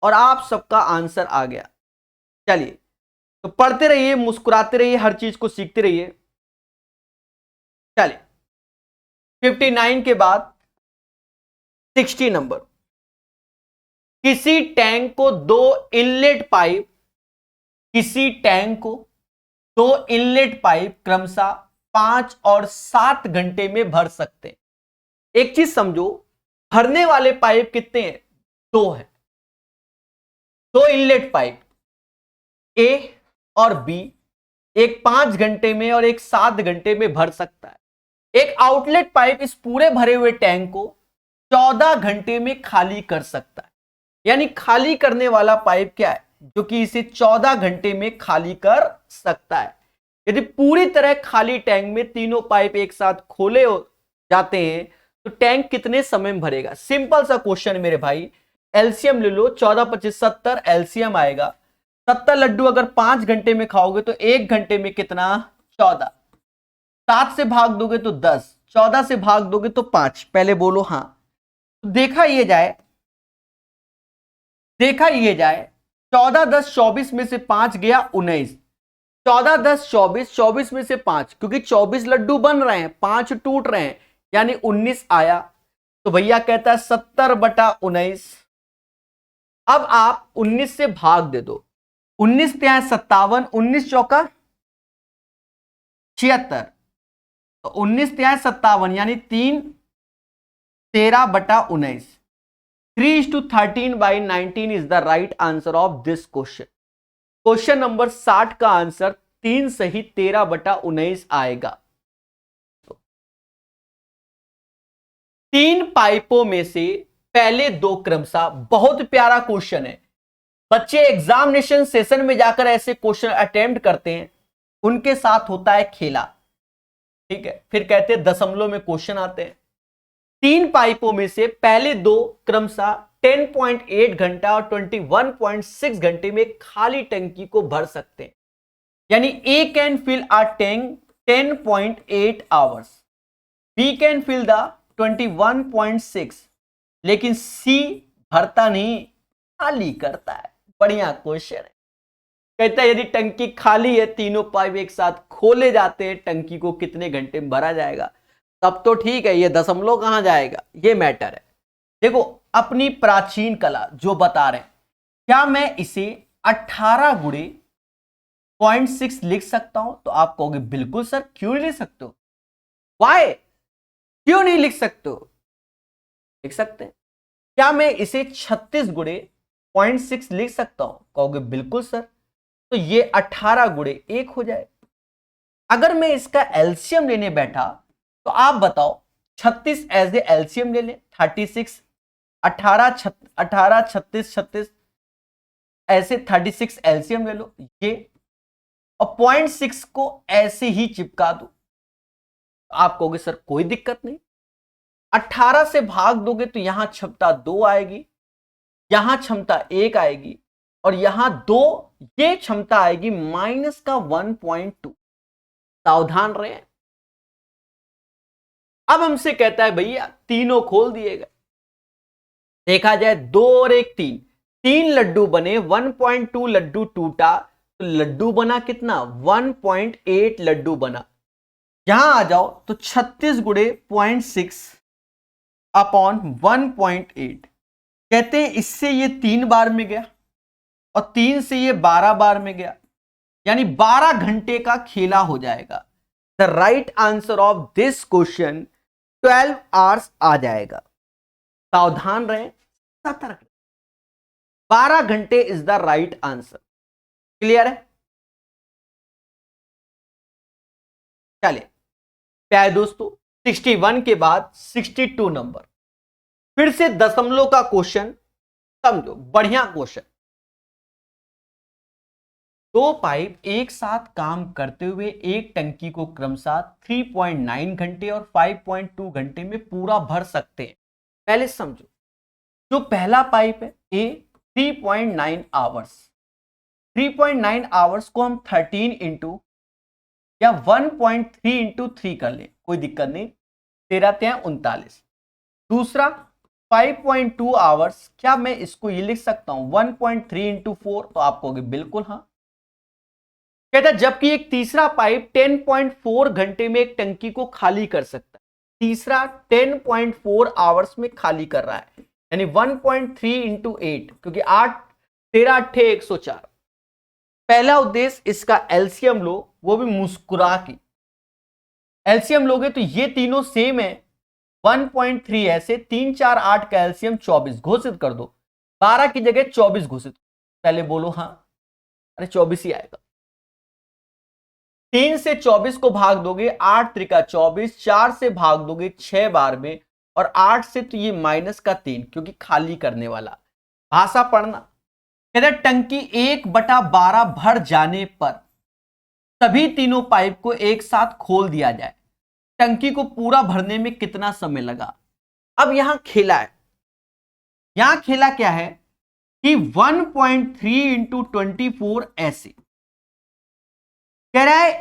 और आप सबका आंसर आ गया। चलिए तो पढ़ते रहिए, मुस्कुराते रहिए, हर चीज को सीखते रहिए। चलिए 59 के बाद 60 नंबर। किसी टैंक को 2 इनलेट पाइप, किसी टैंक को 2 इनलेट पाइप क्रमशः 5 और 7 घंटे में भर सकते हैं। एक चीज समझो, भरने वाले पाइप कितने हैं, 2 है। 2 इनलेट पाइप ए और बी, एक 5 घंटे में और एक 7 घंटे में भर सकता है। एक आउटलेट पाइप इस पूरे भरे हुए टैंक को 14 घंटे में खाली कर सकता है। यानी खाली करने वाला पाइप क्या है, जो कि इसे 14 घंटे में खाली कर सकता है। यदि पूरी तरह खाली टैंक में तीनों पाइप एक साथ खोले हो जाते हैं तो टैंक कितने समय में भरेगा। सिंपल सा क्वेश्चन है मेरे भाई, एलसीएम ले लो, 14 25 70 एलसीएम आएगा। 70 लड्डू अगर 5 घंटे में खाओगे तो 1 घंटे में कितना, 14। 7 से भाग दोगे तो 10, 14 से भाग दोगे तो 5। पहले बोलो हां। तो देखा ये जाए देखा ये जाए, 14 10 24 में से 5 गया 19, 14 10 24, 24 में से 5, क्योंकि 24 लड्डू बन रहे हैं, 5 टूट रहे हैं, यानी 19 आया। तो भैया कहता है 70/19। अब आप 19 से भाग दे दो, 19 ત્યાં 57, 19 चौका 76, तो 19 ત્યાં 57 यानी 3 13/19। 3:13/19 is the right answer of this question. Question number 60 का आंसर 3 सही 13/19 आएगा। तीन पाइपों में से पहले दो क्रमशः, बहुत प्यारा क्वेश्चन है। बच्चे एग्जामिनेशन सेशन में जाकर ऐसे क्वेश्चन अटेम्प्ट करते हैं, उनके साथ होता है खेला, ठीक है, फिर कहते हैं दशमलव में क्वेश्चन आते हैं। तीन पाइपों में से पहले दो क्रमशः 10.8 घंटा और 21.6 घंटे में खाली टंकी को भर सकते हैं, यानी A can fill a tank 10.8 hours, B can fill the 21.6, लेकिन सी भरता नहीं, खाली करता है। बढ़िया क्वेश्चन है। कहता है यदि टंकी खाली है, तीनों पाइप एक साथ खोले जाते हैं, टंकी को कितने घंटे में भरा जाएगा? तब तो ठीक है, ये दशमलव कहां जाएगा, ये मैटर है। देखो अपनी प्राचीन कला जो बता रहे हैं, क्या मैं इसे 18 गुणे 0.6 लिख सकता हूं? तो आप कहोगे बिल्कुल सर, क्यों नहीं लिख सकते हो? वाई, क्यों नहीं लिख सकते हो? लिख सकते हैं। क्या मैं इसे 36 गुणे 0.6 लिख सकता हूं? कहोगे बिल्कुल सर। तो ये 18 गुणे 1 हो जाए। अगर मैं इसका एलसीएम लेने बैठा तो आप बताओ, 36 एज ए एलसीएम ले लें, 36, 18 36 36, ऐसे 36 एलसीएम ले लो ये, और 0.6 को ऐसे ही चिपका दो। आप कहोगे सर कोई दिक्कत नहीं, 18 से भाग दोगे तो यहां क्षमता 2 आएगी, यहां क्षमता 1 आएगी, और यहां 2, ये क्षमता आएगी माइनस का 1.2। सावधान रहे। अब हमसे कहता है भैया तीनों खोल दिए गए, देखा जाए 2 और 1 3, 3 लड्डू बने, 1.2 लड्डू टूटा, तो लड्डू बना कितना? 1.8 लड्डू बना। यहां आ जाओ तो 36 गुणे 0.6 अपॉन 1.8, कहते हैं इससे ये 3 बार में गया और 3 से ये 12 बार में गया, यानी 12 घंटे का खेला हो जाएगा। The right answer of this question 12 hours आ जाएगा। सावधान रहें, सतर्क, 12 घंटे is the right answer. Clear है? चलिए प्यारे दोस्तों, 61 के बाद 62 नंबर, फिर से दशमलव का क्वेश्चन। समझो, बढ़िया क्वेश्चन। दो पाइप एक साथ काम करते हुए एक टंकी को क्रमशः 3.9 घंटे और 5.2 घंटे में पूरा भर सकते हैं। पहले समझो, जो पहला पाइप है ए 3.9 आवर्स, 3.9 आवर्स को हम 13 इंटू या 1.3 इंटू 3 कर ले, कोई दिक्कत नहीं, 13 ત્યાં 39। दूसरा 5.2 आवर्स, क्या मैं इसको ये लिख सकता हूं 1.3 इंटू 4? तो आप कहोगे बिल्कुल हाँ। कहता जबकि एक तीसरा पाइप 10.4 घंटे में एक टंकी को खाली कर सकता है, तीसरा 10.4 आवर्स में खाली कर रहा है, यानी 1.3 इंटू 8, क्योंकि 8 13 8 104। पहला उद्देश्य इसका एलसीएम लो, वो भी मुस्कुरा की। एलसीएम लोगे तो ये तीनों सेम है, 1.3 ऐसे 3 4 8 का एलसीएम 24 घोषित कर दो, 12 की जगह 24 घोषित। पहले बोलो हाँ, अरे 24 ही आएगा। 3 से 24 को भाग दोगे, 8 त्रिका 24, 4 से भाग दोगे 6 बार में, और 8 से तो ये माइनस का 3, क्योंकि खाली करने वाला। भाषा पढ़ना, कहते टंकी 1/12 भर जाने पर सभी तीनों पाइप को एक साथ खोल दिया जाए, टंकी को पूरा भरने में कितना समय लगा? अब यहां खेला है, यहां खेला क्या है कि 1.3 इंटू 24 ऐसे कह रहा है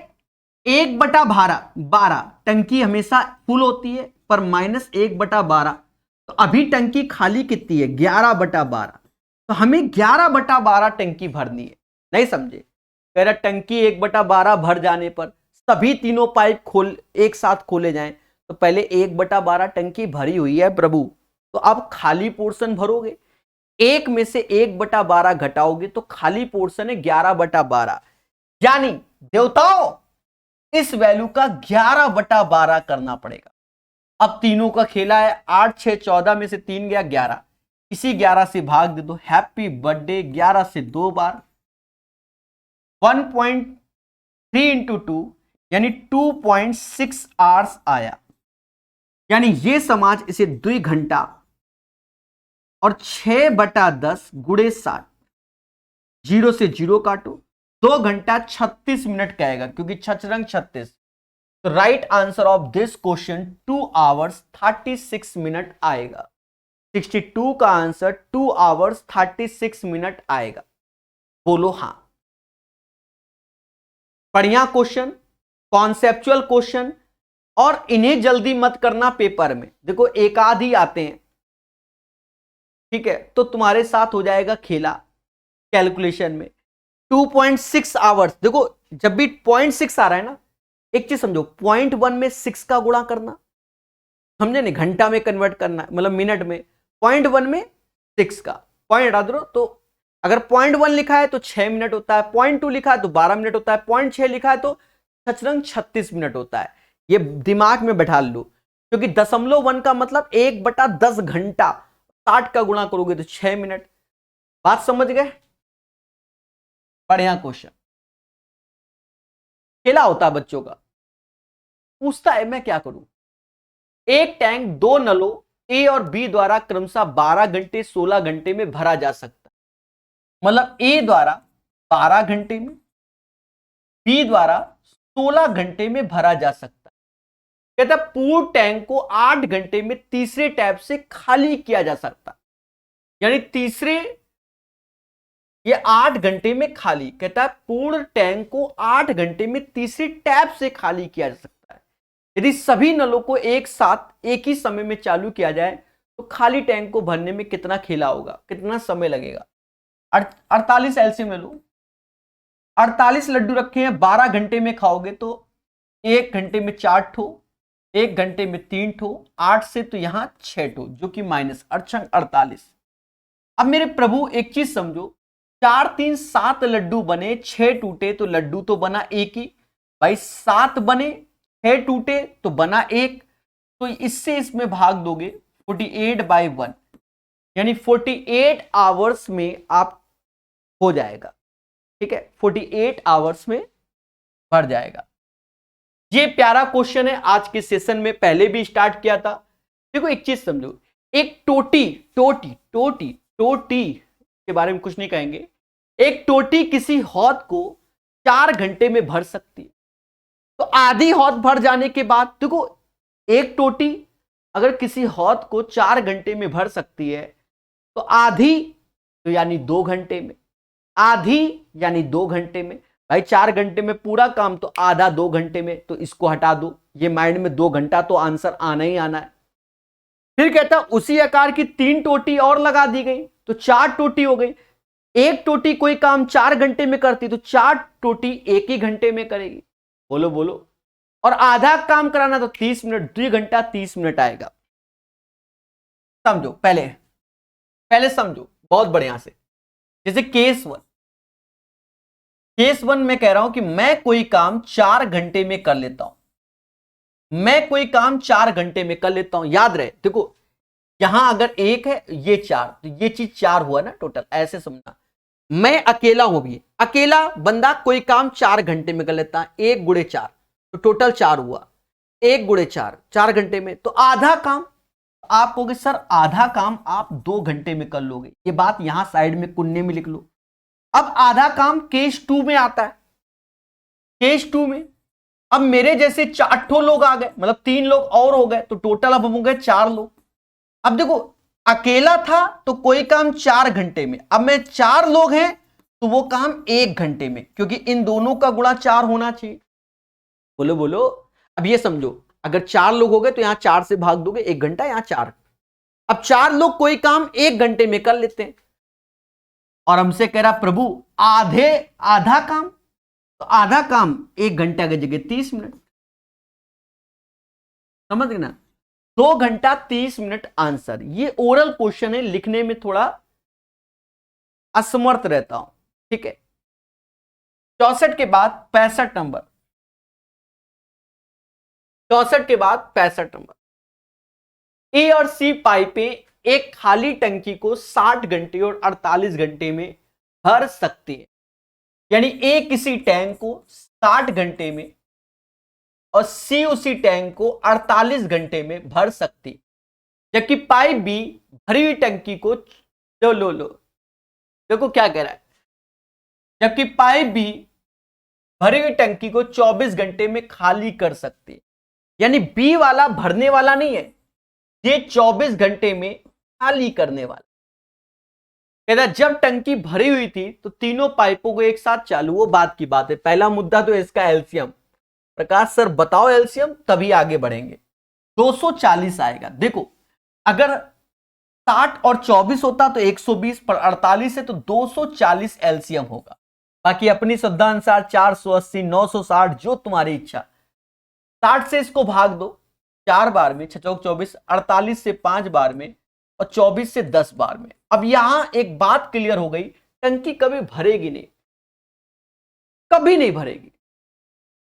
1/12, टंकी हमेशा फुल होती है, पर -1/12, तो अभी टंकी खाली कितनी है 11/12, तो हमें 11/12 टंकी भरनी है। नहीं समझे? कह रहा टंकी 1/12 भर जाने पर सभी तीनों पाइप एक साथ खोले जाएं, तो पहले 1/12 टंकी भरी हुई है प्रभु, तो अब खाली पोर्शन भरोगे। एक में से 1/12 घटाओगे तो खाली पोर्शन है 11/12, यानी देवताओं इस वैल्यू का 11/12 करना पड़ेगा। अब तीनों का खेला है, 8 6 14 में से 3 गया 11, इसी 11 से भाग दे दो। हैप्पी बर्थडे 11 से 2 बार, 1.3 इंटू 2 यानी 2.6 आवर्स आया। यानी ये समाज इसे 2 घंटा और 6/10 गुणे 60, 0 से 0 काटो, 2 घंटा 36 मिनट कहेगा क्योंकि 6 36। तो right answer of this question 2 hours 36 minute आएगा। 62 का आंसर 2 आवर्स 36 मिनट आएगा। बोलो हां। बढ़िया क्वेश्चन, कॉन्सेप्चुअल क्वेश्चन, और इन्हें जल्दी मत करना पेपर में। देखो एक आध ही आते हैं, ठीक है, तो तुम्हारे साथ हो जाएगा खेला कैलकुलेशन में। 2.6 आवर्स, देखो जब भी 0.6 आ रहा है ना, एक चीज समझो, 0.1 में 6 का गुणा करना, समझे नहीं, घंटा में कन्वर्ट करना, मतलब मिनट में। 0.1 में 6 का पॉइंट हटा दो, तो अगर 0.1 लिखा है तो 6 मिनट होता है, 0.2 लिखा है तो 12 मिनट होता है, 0.6 लिखा है तो 36 मिनट होता है। ये दिमाग में बैठा लो, क्योंकि 0.1 का मतलब 1/10 घंटा, 60 का गुणा करोगे तो 6 मिनट। बात समझ गए? बढ़िया क्वेश्चन। खेला होता है बच्चों का, पूछता है मैं क्या करूं। एक टैंक 2 नलों ए और बी द्वारा क्रमशः 12 घंटे 16 घंटे में भरा जा सकता है। मतलब ए द्वारा 12 घंटे में, बी द्वारा 16 घंटे में भरा जा सकता है। कहता है पूर्ण टैंक को 8 घंटे में तीसरे टैप से खाली किया जा सकता है। यानी तीसरे, ये 8 घंटे में खाली, कहता है पूर्ण टैंक को 8 घंटे में तीसरी टैप से खाली किया जा सकता है। यदि सभी नलों को एक साथ एक ही समय में चालू किया जाए तो खाली टैंक को भरने में कितना खेला होगा, कितना समय लगेगा। 48 एलसीएम ले लो, 48 लड्डू रखे हैं, 12 घंटे में खाओगे तो 1 घंटे में 4 ठो, 1 घंटे में 3 ठो, 8 से तो यहां 6 ठो, जो कि माइनस 48। अब मेरे प्रभु एक चीज समझो, 4 3 7 लड्डू बने, 6 टूटे तो लड्डू तो बना एक ही भाई, 7 बने 6 टूटे तो बना एक, तो इससे इसमें भाग दोगे 48/1, यानी 48 आवर्स में आप हो जाएगा। ठीक है, 48 आवर्स में भर जाएगा। ये प्यारा क्वेश्चन है, आज के सेशन में पहले भी स्टार्ट किया था। देखो एक चीज समझो, एक टोटी के बारे में कुछ नहीं कहेंगे, एक टोटी किसी हौद को 4 घंटे में भर सकती है। तो आधी हौद भर जाने के बाद, देखो एक टोटी अगर किसी हौद को 4 घंटे में भर सकती है, तो आधी तो यानी 2 घंटे में, आधी यानी 2 घंटे में। भाई 4 घंटे में पूरा काम, तो आधा 2 घंटे में, तो इसको हटा दो। ये माइंड में 2 घंटा तो आंसर आना ही आना है। फिर कहता उसी आकार की 3 टोटी और लगा दी गई तो 4 टोटी हो गई। एक टोटी कोई काम 4 घंटे में करती तो 4 टोटी 1 ही घंटे में करेगी। बोलो बोलो। और आधा काम कराना तो 30 मिनट, 2 घंटा 30 मिनट आएगा। समझो, पहले समझो बहुत बढ़िया से। जैसे केस वन में कह रहा हूं कि मैं कोई काम 4 घंटे में कर लेता हूं, मैं कोई काम 4 घंटे में कर लेता हूं। याद रहे, देखो यहां अगर 1 है, ये 4, तो ये चीज 4 हुआ ना टोटल, ऐसे समझना। मैं अकेला हूं, भी अकेला बंदा कोई काम 4 घंटे में कर लेता है, 1 गुणे 4 तो टोटल 4 हुआ, 1 गुणे 4 4 घंटे में। तो आधा काम आप कहोगे सर आधा काम आप 2 घंटे में कर लोगे, ये बात यहां साइड में कुन्ने में लिख लो। अब आधा काम केस 2 में आता है, केस 2 में अब मेरे जैसे 4 लोग आ गए, मतलब 3 लोग और हो गए, तो टोटल अब हो गए 4 लोग। अब देखो अकेला था तो कोई काम 4 घंटे में, अब मैं 4 लोग हैं तो वो काम 1 घंटे में, क्योंकि इन दोनों का गुणा 4 होना चाहिए। बोलो बोलो। अब ये समझो, अगर 4 लोग हो गए तो यहां 4 से भाग दोगे, 1 घंटा, यहां 4। अब 4 लोग कोई काम 1 घंटे में कर लेते हैं, और हमसे कह रहा प्रभु आधा काम, तो आधा काम 1 घंटा की जगह 30 मिनट, समझ गए ना। 2 घंटा 30 मिनट आंसर। ये ओरल क्वेश्चन है, लिखने में थोड़ा असमर्थ रहता हूं, ठीक है। 64 के बाद 65 नंबर, 64 के बाद 65 नंबर। ए और सी पाइपें एक खाली टंकी को 60 घंटे और 48 घंटे में भर सकती है। यानी ए किसी टैंक को 60 घंटे में और सी उसी टैंक को 48 घंटे में भर सकती है, जबकि पाइप बी भरी हुई टंकी को लो देखो क्या कह रहा है, जबकि पाइप बी भरी हुई टंकी को 24 घंटे में खाली कर सकती है। यानी बी वाला भरने वाला नहीं है, ये 24 घंटे में खाली करने वाला। कहता जब टंकी भरी हुई थी तो तीनों पाइपों को एक साथ चालू, वो बात की बात है। पहला मुद्दा तो इसका एलसीएम, प्रकाश सर बताओ एलसीएम, तभी आगे बढ़ेंगे। 240 आएगा। देखो अगर 60 और 24 होता तो 120, पर 48 है तो 240 एलसीएम होगा। बाकी अपनी श्रद्धा अनुसार 480, 960, जो तुम्हारी इच्छा। 60 से इसको भाग दो 4 बार में, 6 चौक 24, 48 से 5 बार में और 24 से 10 बार में। अब यहां एक बात क्लियर हो गई, टंकी कभी भरेगी नहीं, कभी नहीं भरेगी,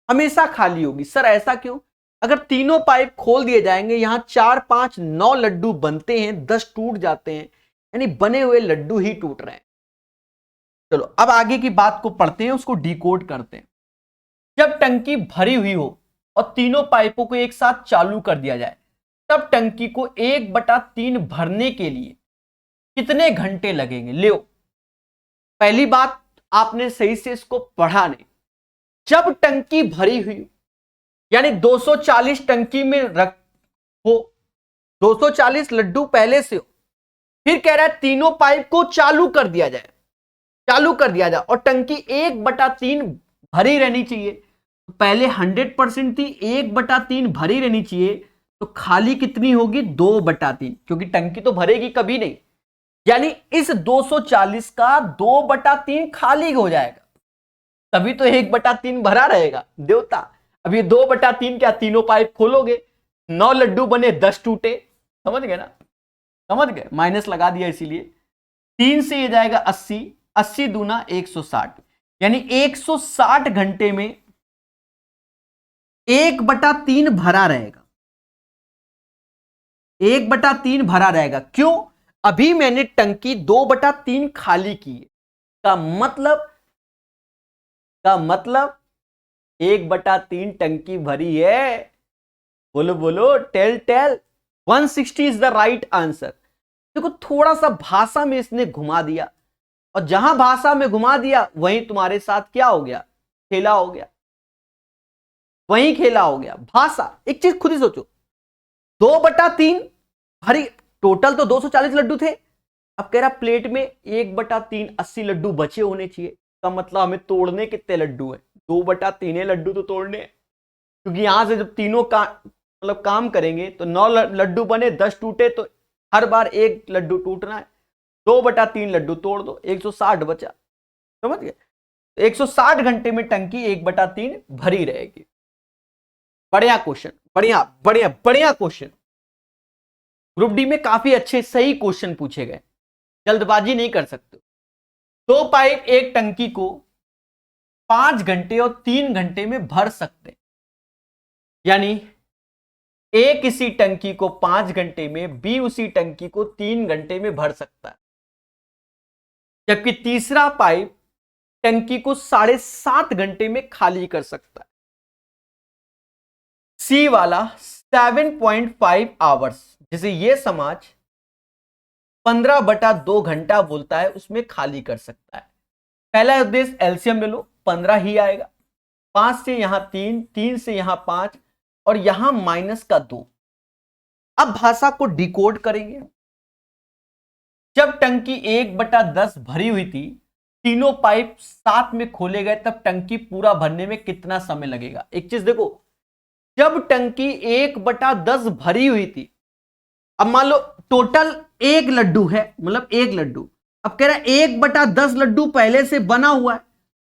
हमेशा खाली होगी। सर ऐसा क्यों? अगर तीनों पाइप खोल दिए जाएंगे, यहां 4, 5, 9 लड्डू बनते हैं, 10 टूट जाते हैं, यानी बने हुए लड्डू ही टूट रहे हैं। चलो अब आगे की बात को पढ़ते हैं, उसको डिकोड करते हैं। जब टंकी भरी हुई हो और तीनों पाइपों को एक साथ चालू कर दिया जाए, तब टंकी को 1/3 भरने के लिए कितने घंटे लगेंगे? ले पहली बात, आपने सही से इसको पढ़ा नहीं। जब टंकी भरी हुई यानी 240 टंकी में रख हो, 240 लड्डू पहले से हो, फिर कह रहा है तीनों पाइप को चालू कर दिया जाए, चालू कर दिया जाए और टंकी 1/3 भरी रहनी चाहिए। तो पहले 100% थी, 1/3 भरी रहनी चाहिए, तो खाली कितनी होगी? 2/3, क्योंकि टंकी तो भरेगी कभी नहीं। यानी इस 240 का 2/3 खाली हो जाएगा, तभी तो 1/3 भरा रहेगा देवता। अब ये 2/3 क्या, तीनों पाइप खोलोगे, 9 लड्डू बने, 10 टूटे, समझ गए ना? समझ गए, माइनस लगा दिया इसीलिए। 3 से ये जाएगा 80, 80 दूना 160, यानी 160 घंटे में 1/3 भरा रहेगा, 1/3 भरा रहेगा। क्यों? अभी मैंने टंकी 2/3 खाली की है, का मतलब 1/3 टंकी भरी है। बोलो बोलो, tell 160 is the right answer. देखो थोड़ा सा भाषा में इसने घुमा दिया, और जहां भाषा में घुमा दिया वहीं तुम्हारे साथ क्या हो गया? खेला हो गया, वहीं खेला हो गया। भाषा, एक चीज खुद ही सोचो, 2/3 भरी, टोटल तो 240 लड्डू थे, अब कह रहा प्लेट में 1/3 80 लड्डू बचे होने चाहिए। का मतलब हमें तोड़ने कितने लड्डू है? 2/3 लड्डू तो तोड़ने, क्योंकि यहां से जब तीनों का मतलब काम करेंगे तो 9 लड्डू बने, 10 टूटे, तो हर बार 1 लड्डू टूटना है। 2/3 लड्डू तोड़ दो, 160 बचा, समझ गए? 160 घंटे में टंकी 1/3 भरी रहेगी। बढ़िया क्वेश्चन, बढ़िया बढ़िया बढ़िया क्वेश्चन। ग्रुप डी में काफी अच्छे सही क्वेश्चन पूछे गए, जल्दबाजी नहीं कर सकते। 2 पाइप एक टंकी को 5 घंटे और 3 घंटे में भर सकते, यानी ए किसी टंकी को 5 घंटे में, बी उसी टंकी को 3 घंटे में भर सकता है, जबकि तीसरा पाइप टंकी को 7.5 घंटे में खाली कर सकता है। सी वाला 7.5 आवर्स, जिसे ये समाज 15/2 घंटा बोलता है, उसमें खाली कर सकता है। पहला उद्देश्य एलसीएम ले लो, 15 ही आएगा। 5 से यहां 3, 3 से यहां 5 और यहां -2। अब भाषा को डिकोड करेंगे। जब टंकी 1/10 भरी हुई थी, तीनों पाइप साथ में खोले गए, तब टंकी पूरा भरने में कितना समय लगेगा? एक चीज देखो, जब टंकी 1/10 भरी हुई थी, अब मान लो टोटल 1 लड्डू है, मतलब 1 लड्डू, अब कह रहा है 1/10 लड्डू पहले से बना हुआ है,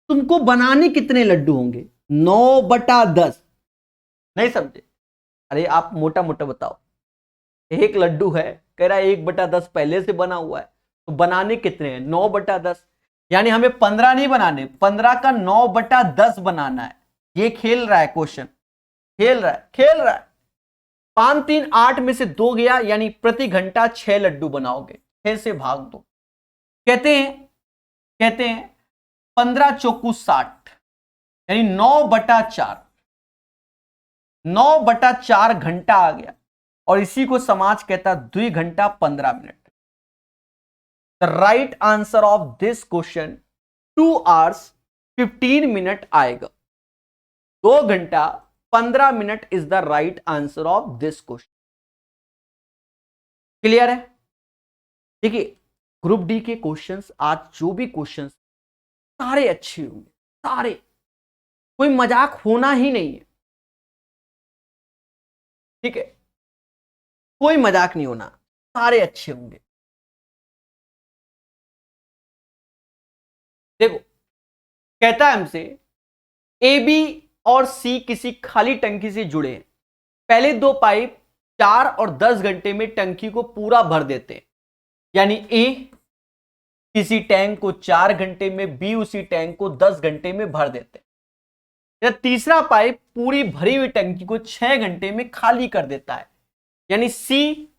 तुमको बनाने कितने लड्डू होंगे? 9/10। नहीं समझे? अरे आप मोटा मोटा बताओ, एक लड्डू है, कह रहा है 1/10 पहले से बना हुआ है, तो बनाने कितने हैं? 9/10। यानी हमें 15 नहीं बनाने, 15 का 9/10 बनाना है। ये खेल रहा है क्वेश्चन, खेल रहा है। 5 3 8 में से 2 गया, यानी प्रति घंटा 6 लड्डू बनाओगे, 6 से भाग दो। कहते हैं 15 चौकू 60, यानी 9/4, 9/4 घंटा आ गया। और इसी को समाज कहता 2 घंटा 15 minute. The right answer of this question 2 hours 15 minute आएगा। 2 घंटा 15 minute is the right answer of this question. Clear है? देखिए ग्रुप डी के क्वेश्चंस, आज जो भी क्वेश्चंस सारे अच्छे होंगे, सारे, कोई मजाक होना ही नहीं है। ठीक है, कोई मजाक नहीं होना, सारे अच्छे होंगे। देखो कहता है हमसे ए बी और सी किसी खाली टंकी से जुड़े हैं। पहले 2 पाइप 4 और 10 घंटे में टंकी को पूरा भर देते हैं। यानी ए किसी टैंक को 4 घंटे में, बी उसी टैंक को 10 घंटे में भर देते हैं। या तीसरा पाइप पूरी भरी हुई टंकी को 6 घंटे में खाली कर देता है। यानी सी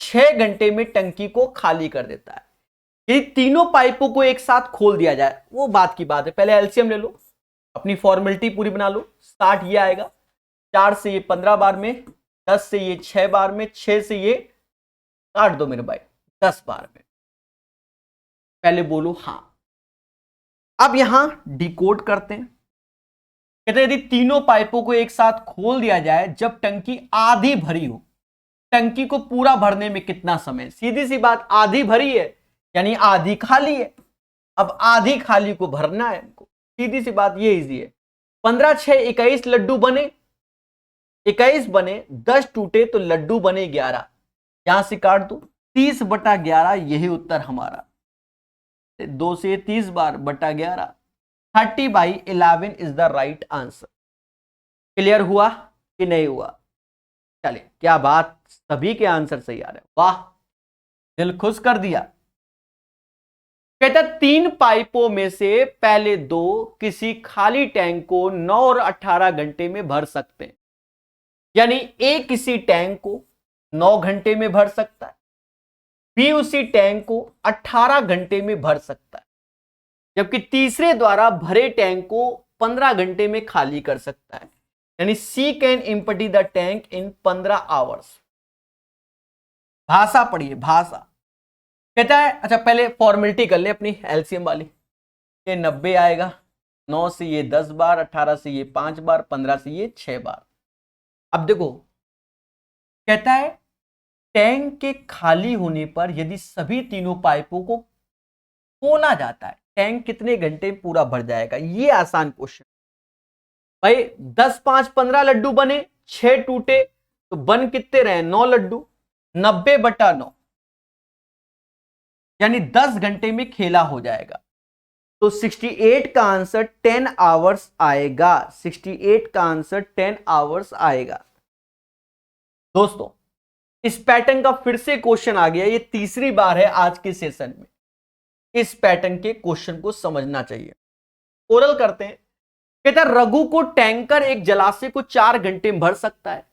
6 घंटे में टंकी को खाली कर देता है। यदि तीनों पाइपों को एक साथ खोल दिया जाए, वो बात की बात है, पहले एलसीएम ले लो, अपनी फॉर्मेलिटी पूरी बना लो। 60 ये आएगा, 4 से ये 15 बार में, 10 से ये 6 बार में, 6 से ये काट दो मेरे भाई 10 बार में। पहले बोलो हां। अब यहां डिकोड करते हैं। कहते हैं यदि तीनों पाइपों को एक साथ खोल दिया जाए जब टंकी आधी भरी हो, टंकी को पूरा भरने में कितना समय? सीधी सी बात, आधी भरी है यानी आधी खाली है। अब आधी खाली को भरना है हमको, सीधी सी बात, ये इजी है। 15 6 21 लड्डू बने, 21 बने, 10 टूटे तो लड्डू बने 11। यहां से काट दो, 30/11, यही उत्तर हमारा। 2 से 30 बार बटा 11, 30/11 is the right answer. Clear हुआ कि नहीं हुआ? चलिए, क्या बात, सभी के आंसर सही आ रहे हैं, वाह, दिल खुश कर दिया। कहता 3 पाइपों में से पहले 2 किसी खाली टैंक को 9 और 18 घंटे में भर सकते हैं। यानी ए किसी टैंक को 9 घंटे में भर सकता है, बी उसी टैंक को 18 घंटे में भर सकता है, जबकि तीसरे द्वारा भरे टैंक को 15 घंटे में खाली कर सकता है। यानी C can empty the tank in 15 hours. भाषा पढ़िए, भाषा। कहता है, अच्छा पहले फॉर्मेलिटी कर ले अपनी एलसीएम वाली। ये 90 आएगा, 9 से ये 10 बार, 18 से ये 5 बार, 15 से ये 6 बार। अब देखो कहता है टैंक के खाली होने पर यदि सभी तीनों पाइपों को खोला जाता है, टैंक कितने घंटे में पूरा भर जाएगा? ये आसान क्वेश्चन भाई। 10 5 15 लड्डू बने, 6 टूटे, तो बन कितने रहे? 9 लड्डू। 90/9 यानी 10 घंटे में खेला हो जाएगा। तो 68 का आंसर 10 आवर्स आएगा। 68 का आंसर 10 आवर्स आएगा। दोस्तों इस पैटर्न का फिर से क्वेश्चन आ गया, ये तीसरी बार है आज के सेशन में। इस पैटर्न के क्वेश्चन को समझना चाहिए। ओरल करते हैं। कहता है रघु को टैंकर एक जलाशय को 4 घंटे में भर सकता है।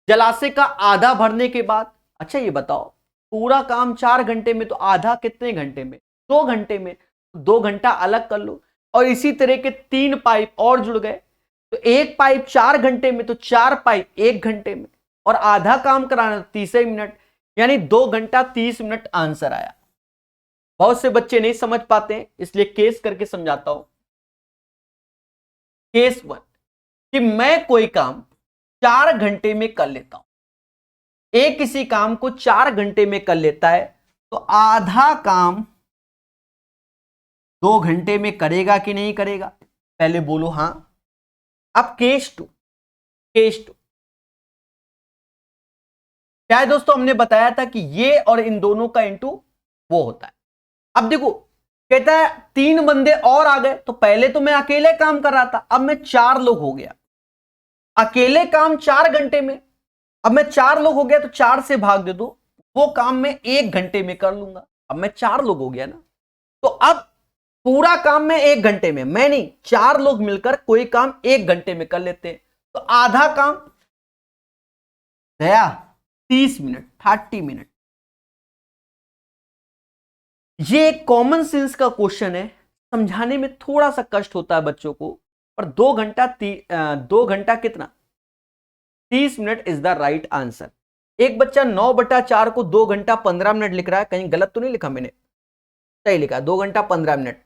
जलाशय का आधा भरने के बाद, अच्छा ये बताओ पूरा काम 4 घंटे में, तो आधा कितने घंटे में? 2 घंटे में। 2 घंटा अलग कर लो, और इसी तरह के 3 पाइप और जुड़ गए, तो एक पाइप 4 घंटे में, तो 4 पाइप 1 घंटे में, और आधा काम कराना 30 मिनट, यानी 2 घंटा 30 मिनट आंसर आया। बहुत से बच्चे नहीं समझ पाते हैं, इसलिए केस करके समझाता हूं। केस 1 कि मैं कोई काम 4 घंटे में कर लेता हूं, एक किसी काम को 4 घंटे में कर लेता है, तो आधा काम 2 घंटे में करेगा कि नहीं करेगा? पहले बोलो हां। अब केस 2, क्या है दोस्तों, हमने बताया था कि ये और इन दोनों का इंटू वो होता है। अब देखो कहता है 3 बंदे और आ गए, तो पहले तो मैं अकेले काम कर रहा था, अब मैं 4 लोग हो गया, अकेले काम 4 घंटे में, अब मैं 4 लोग हो गया तो 4 से भाग दे दो, वो काम मैं 1 घंटे में कर लूंगा। अब मैं 4 लोग हो गया ना, तो अब पूरा काम मैं 1 घंटे में, मैं नहीं 4 लोग मिलकर कोई काम 1 घंटे में कर लेते हैं, तो आधा काम गया 30 मिनट, 30 मिनट। ये एक कॉमन सेंस का क्वेश्चन है, समझाने में थोड़ा सा कष्ट होता है बच्चों को, पर 2 घंटा कितना, 30 minute is the right answer. एक बच्चा 9/4 को 2 घंटा 15 मिनट लिख रहा है, कहीं गलत तो नहीं लिखा मैंने, सही लिखा 2 घंटा 15 मिनट।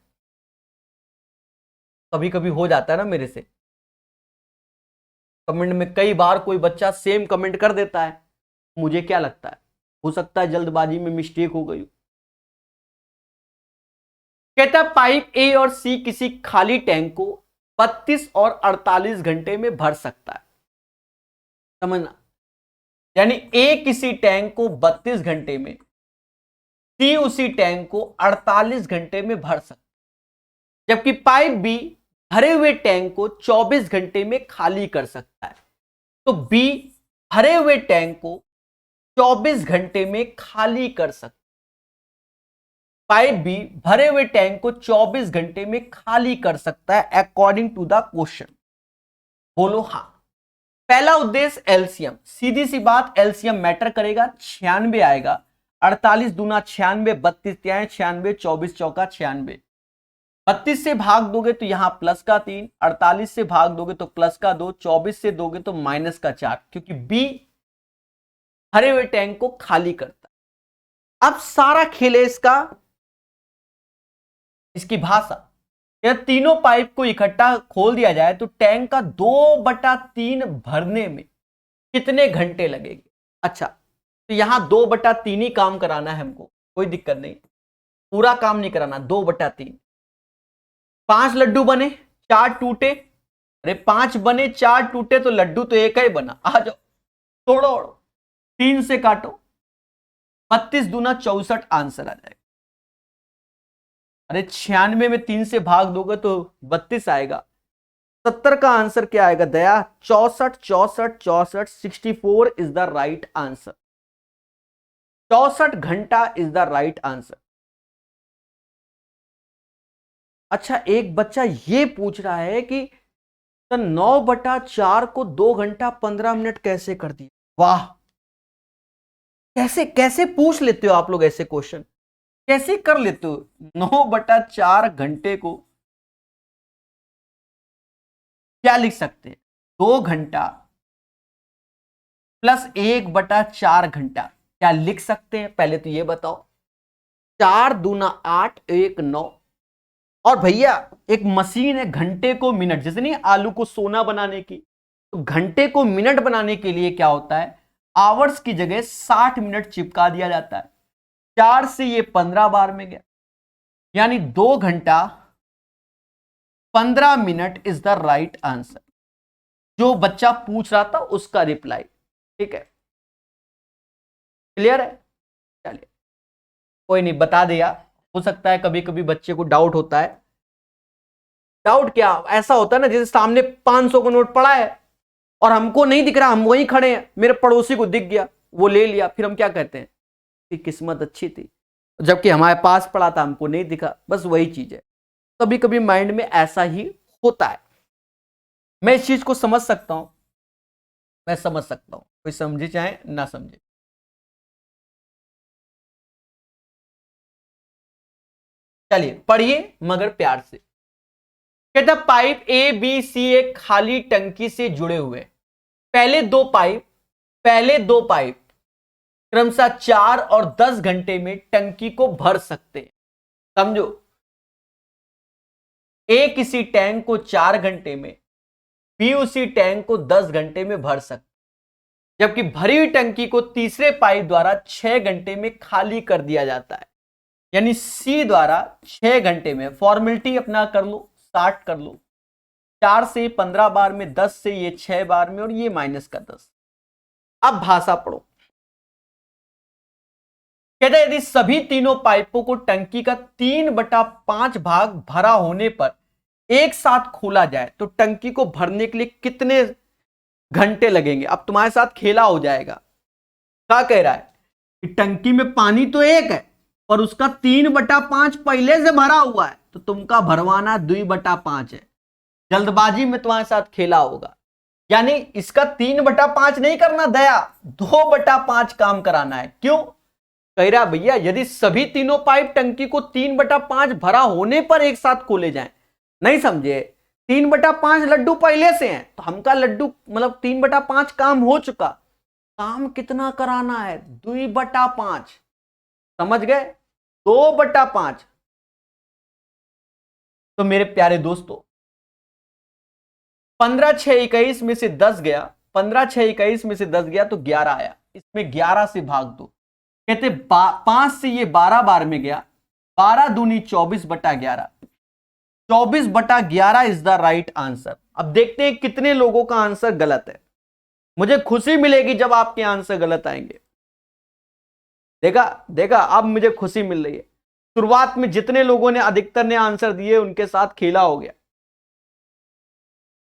कभी कभी हो जाता है ना मेरे से, कमेंट में कई बार कोई बच्चा सेम कमेंट कर देता है, मुझे क्या लगता है हो सकता है जल्दबाजी में मिस्टेक हो गई। कहता है पाइप ए और सी किसी खाली टैंक को 32 और 48 घंटे में भर सकता है, समझना, यानी ए किसी टैंक को 32 घंटे में, सी उसी टैंक को 48 घंटे में भर सकता है, जबकि पाइप बी भरे हुए टैंक को 24 घंटे में खाली कर सकता है। तो बी भरे हुए टैंक को 24 घंटे में खाली कर सकता है, पाइप बी भरे हुए टैंक को 24 घंटे में खाली कर सकता है अकॉर्डिंग टू द क्वेश्चन। बोलो हां। पहला उद्देश्य एलसीएम, सीधी सी बात एलसीएम मैटर करेगा, 96 आएगा, 48 दूना 96, 32 त्याएं 96, 24 चौका 96, 32 से भाग दोगे तो यहां प्लस का 3, 48 से भाग दोगे तो प्लस का 2, 24 से दोगे तो माइनस का 4, क्योंकि बी भरे हुए टैंक को खाली करता है। अब सारा खेल है इसकी भाषा, यह तीनों पाइप को इकट्ठा खोल दिया जाए तो टैंक का 2/3 भरने में कितने घंटे लगेंगे। अच्छा, तो यहां 2/3 ही काम कराना है हमको, कोई दिक्कत नहीं, पूरा काम नहीं कराना, 2/3। 5 लड्डू बने 4 टूटे, अरे 5 बने 4 टूटे तो लड्डू तो एक ही बना, आ जाओ तोड़ो, 3 से काटो, 32 दूना 64 आंसर आ जाएगा। अरे 96 में 3 से भाग दोगे तो 32 आएगा, 70 का आंसर क्या आएगा दया, 64 64 64, 64 इज द राइट आंसर, 64 घंटा इज द राइट आंसर। अच्छा, एक बच्चा ये पूछ रहा है कि 9/4 को 2 घंटा 15 मिनट कैसे कर दिया। वाह, कैसे कैसे पूछ लेते हो आप लोग ऐसे क्वेश्चन, कैसे कर लेते हो। 9/4 घंटे को क्या लिख सकते हैं, 2 घंटा प्लस 1/4 घंटा, क्या लिख सकते हैं, पहले तो ये बताओ। 4 दूना 8, 1 9, और भैया एक मशीन है घंटे को मिनट, जैसे नहीं आलू को सोना बनाने की, तो घंटे को मिनट बनाने के लिए क्या होता है, आवर्स की जगह 60 मिनट चिपका दिया जाता है, 4 से ये 15 बार में गया, यानी 2 घंटा 15 minute is the right answer. जो बच्चा पूछ रहा था उसका रिप्लाई, ठीक है, क्लियर है। चलिए कोई नहीं, बता दिया, हो सकता है कभी कभी बच्चे को डाउट होता है। डाउट क्या, ऐसा होता है ना जैसे सामने 500 का नोट पड़ा है और हमको नहीं दिख रहा, हम वहीं खड़े हैं, मेरे पड़ोसी को दिख गया, वो ले लिया, फिर हम क्या कहते हैं कि किस्मत अच्छी थी, जबकि हमारे पास पड़ा था, हमको नहीं दिखा। बस वही चीज है, कभी कभी माइंड में ऐसा ही होता है। मैं इस चीज को समझ सकता हूं, मैं समझ सकता हूं, कोई समझे चाहे ना समझे। चलिए पढ़िए मगर प्यार से। कहता पाइप ए बी सी एक खाली टंकी से जुड़े हुए, पहले दो पाइप क्रमशः 4 और 10 घंटे में टंकी को भर सकते हैं। समझो, ए किसी टैंक को 4 घंटे में, बी उसी टैंक को 10 घंटे में भर सकते, जबकि भरी हुई टंकी को तीसरे पाइप द्वारा 6 घंटे में खाली कर दिया जाता है, यानी सी द्वारा 6 घंटे में। फॉर्मेलिटी अपना कर लो, 60 कर लो, 4 से 15 बार में, 10 से ये 6 बार में, और ये माइनस का 10। अब भाषा पढ़ो। कहते हैं यदि सभी तीनों पाइपों को टंकी का 3/5 भाग भरा होने पर एक साथ खोला जाए तो टंकी को भरने के लिए कितने घंटे लगेंगे। अब तुम्हारे साथ खेला हो जाएगा। क्या कह रहा है कि टंकी में पानी तो एक है पर उसका 3/5 पहले से भरा हुआ है, तो तुमका भरवाना 2/5 है। जल्दबाजी में तुम्हारे साथ खेला होगा, यानी इसका 3/5 नहीं करना दया, 2/5 काम कराना है। क्यों? कह रहा भैया यदि सभी तीनों पाइप टंकी को 3/5 भरा होने पर एक साथ खोले जाएं। नहीं समझे? 3/5 लड्डू पहले से हैं, तो हमका लड्डू मतलब 3/5 काम हो चुका। काम कितना कराना है? 2/5। समझ गए? 2/5। तो मेरे प्यारे दोस्तों 15 6 21 में से 10 गया, 15 6 21 में से 10 गया तो 11 आया। इसमें 11 से भाग दो। कहते 5 से ये 12 बार में गया, 12 दूनी 24/11, 24/11 इज द राइट आंसर। अब देखते हैं कितने लोगों का आंसर गलत है। मुझे खुशी मिलेगी जब आपके आंसर गलत आएंगे। देखा देखा, अब मुझे खुशी मिल रही है। शुरुआत में जितने लोगों ने अधिकतर ने आंसर दिए उनके साथ खेला हो गया,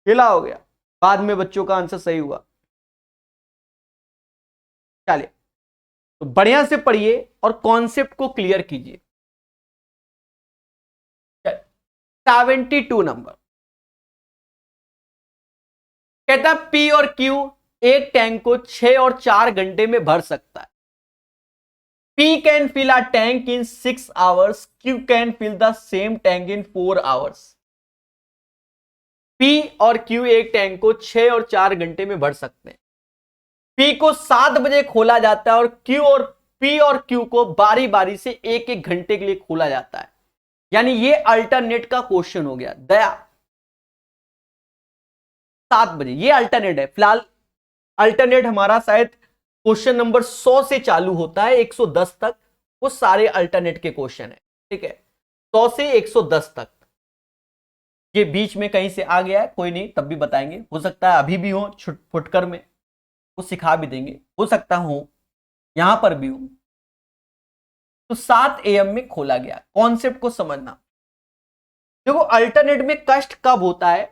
खेला हो गया। बाद में बच्चों का आंसर सही हुआ। चलिए तो बढ़िया से पढ़िए और कॉन्सेप्ट को क्लियर कीजिए। 72 नंबर कहता पी और क्यू एक टैंक को 6 और 4 घंटे में भर सकता है। P can fill a tank in 6 hours. Q can fill the same tank in 4 hours. P और Q एक टैंक को 6 और 4 घंटे में भर सकते हैं। P को 7 बजे खोला जाता है और P और Q को बारी बारी से एक एक घंटे के लिए खोला जाता है। यानी ये अल्टरनेट का क्वेश्चन हो गया। दया 7 बजे ये अल्टरनेट है। फिलहाल अल्टरनेट हमारा शायद क्वेश्चन नंबर 100 से चालू होता है 110 तक, वो सारे अल्टरनेट के क्वेश्चन है। ठीक है, 100 से 110 तक। ये बीच में कहीं से आ गया है, कोई नहीं, तब भी बताएंगे। हो सकता है अभी भी हो फुटकर में, वो सिखा भी देंगे। हो सकता हो यहां पर भी हो। तो 7 AM में खोला गया। कॉन्सेप्ट को समझना। देखो अल्टरनेट में कष्ट कब होता है?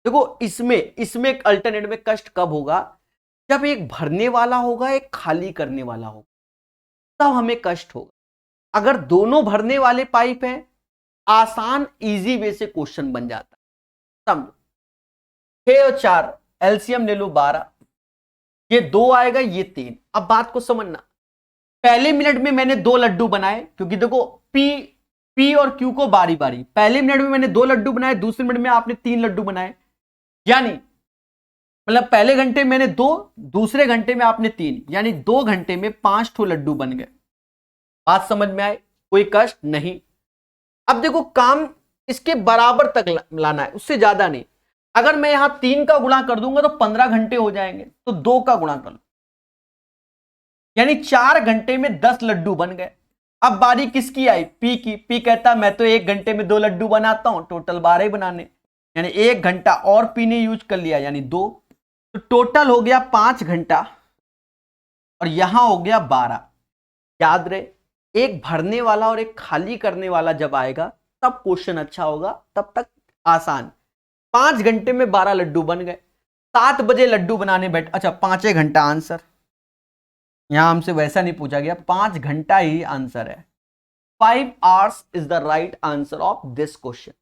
देखो इसमें अल्टरनेट में कष्ट कब होगा? जब एक भरने वाला होगा एक खाली करने वाला होगा, तब हमें कष्ट होगा। अगर दोनों भरने वाले पाइप हैं, आसान इजी वे से क्वेश्चन बन जाता है। समझो 6 और 4 एलसीएम ले लो 12, ये 2 आएगा ये 3। अब बात को समझना। पहले मिनट में मैंने 2 लड्डू बनाए, क्योंकि देखो पी और क्यू को बारी बारी, पहले मिनट में मैंने 2 लड्डू बनाए, दूसरे मिनट में आपने 3 लड्डू बनाए। यानी मतलब पहले घंटे मैंने 2, दूसरे घंटे में आपने 3, यानी 2 घंटे में 5 ठो लड्डू बन गए। बात समझ में आए? कोई कष्ट नहीं। अब देखो काम इसके बराबर तक लाना है, उससे ज्यादा नहीं। अगर मैं यहां 3 का गुणा कर दूंगा तो 15 घंटे हो जाएंगे, तो 2 का गुणा कर लो, यानी 4 घंटे में 10 लड्डू बन गए। अब बारी किसकी आई? पी की। पी कहता मैं तो 1 घंटे में 2 लड्डू बनाता हूं, टोटल 12 ही बनाने, यानी 1 घंटा और पी ने यूज कर लिया, यानी 2। तो टोटल हो गया 5 घंटा और यहां हो गया 12। याद रहे, एक भरने वाला और एक खाली करने वाला जब आएगा तब क्वेश्चन अच्छा होगा, तब तक आसान। 5 घंटे में 12 लड्डू बन गए। 7 बजे लड्डू बनाने बैठ, अच्छा 5 घंटा आंसर, यहां हमसे वैसा नहीं पूछा गया, 5 घंटा ही आंसर है। 5 hours is the right answer of this question.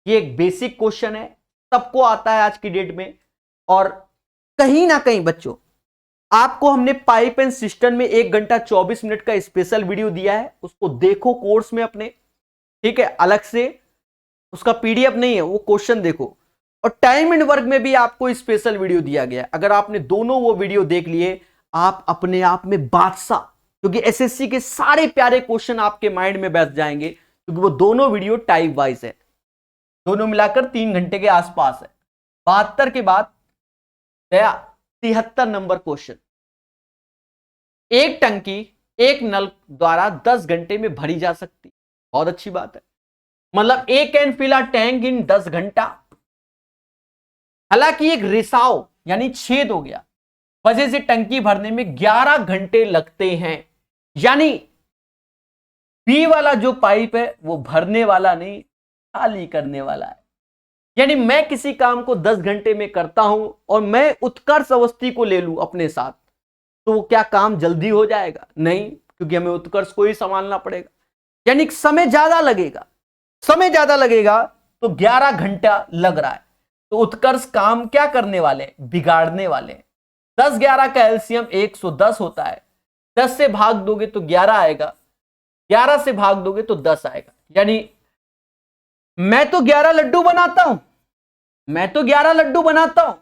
ये एक बेसिक क्वेश्चन है, सबको आता है आज की डेट में। और कहीं ना कहीं बच्चों आपको हमने पाइप एंड सिस्टम में 1 घंटा 24 मिनट का स्पेशल वीडियो दिया है, उसको देखो कोर्स में अपने। ठीक है, अलग से उसका पीडीएफ नहीं है, वो क्वेश्चन देखो। और टाइम एंड वर्क में भी आपको स्पेशल वीडियो दिया गया है। अगर आपने दोनों वो वीडियो देख लिए, आप अपने आप में बादशाह, क्योंकि एसएससी के सारे प्यारे क्वेश्चन आपके माइंड में बैठ जाएंगे, क्योंकि वो दोनों वीडियो टाइप वाइज है, दोनों मिलाकर 3 घंटे के आसपास है। 72 के बाद 73 नंबर क्वेश्चन। एक टंकी एक नल द्वारा 10 घंटे में भरी जा सकती। बहुत अच्छी बात है, मतलब एक can fill a tank in 10 घंटा। हालांकि एक रिसाव यानी छेद हो गया, वजह से टंकी भरने में 11 घंटे लगते हैं। यानी बी वाला जो पाइप है वो भरने वाला नहीं, खाली करने वाला है। यानी मैं किसी काम को 10 घंटे में करता हूं और मैं उत्कर्ष अवस्थी को ले लूं अपने साथ, तो क्या काम जल्दी हो जाएगा? नहीं, क्योंकि हमें उत्कर्ष को ही संभालना पड़ेगा। यानी समय ज्यादा लगेगा, समय ज्यादा लगेगा, तो 11 घंटा लग रहा है। तो उत्कर्ष काम क्या करने वाले? बिगाड़ने वाले। 10-11 का एलसीएम 110 होता है। 10 से भाग दोगे तो 11 आएगा, 11 से भाग दोगे तो 10 आएगा। यानी मैं तो 11 लड्डू बनाता हूं, मैं तो 11 लड्डू बनाता हूं,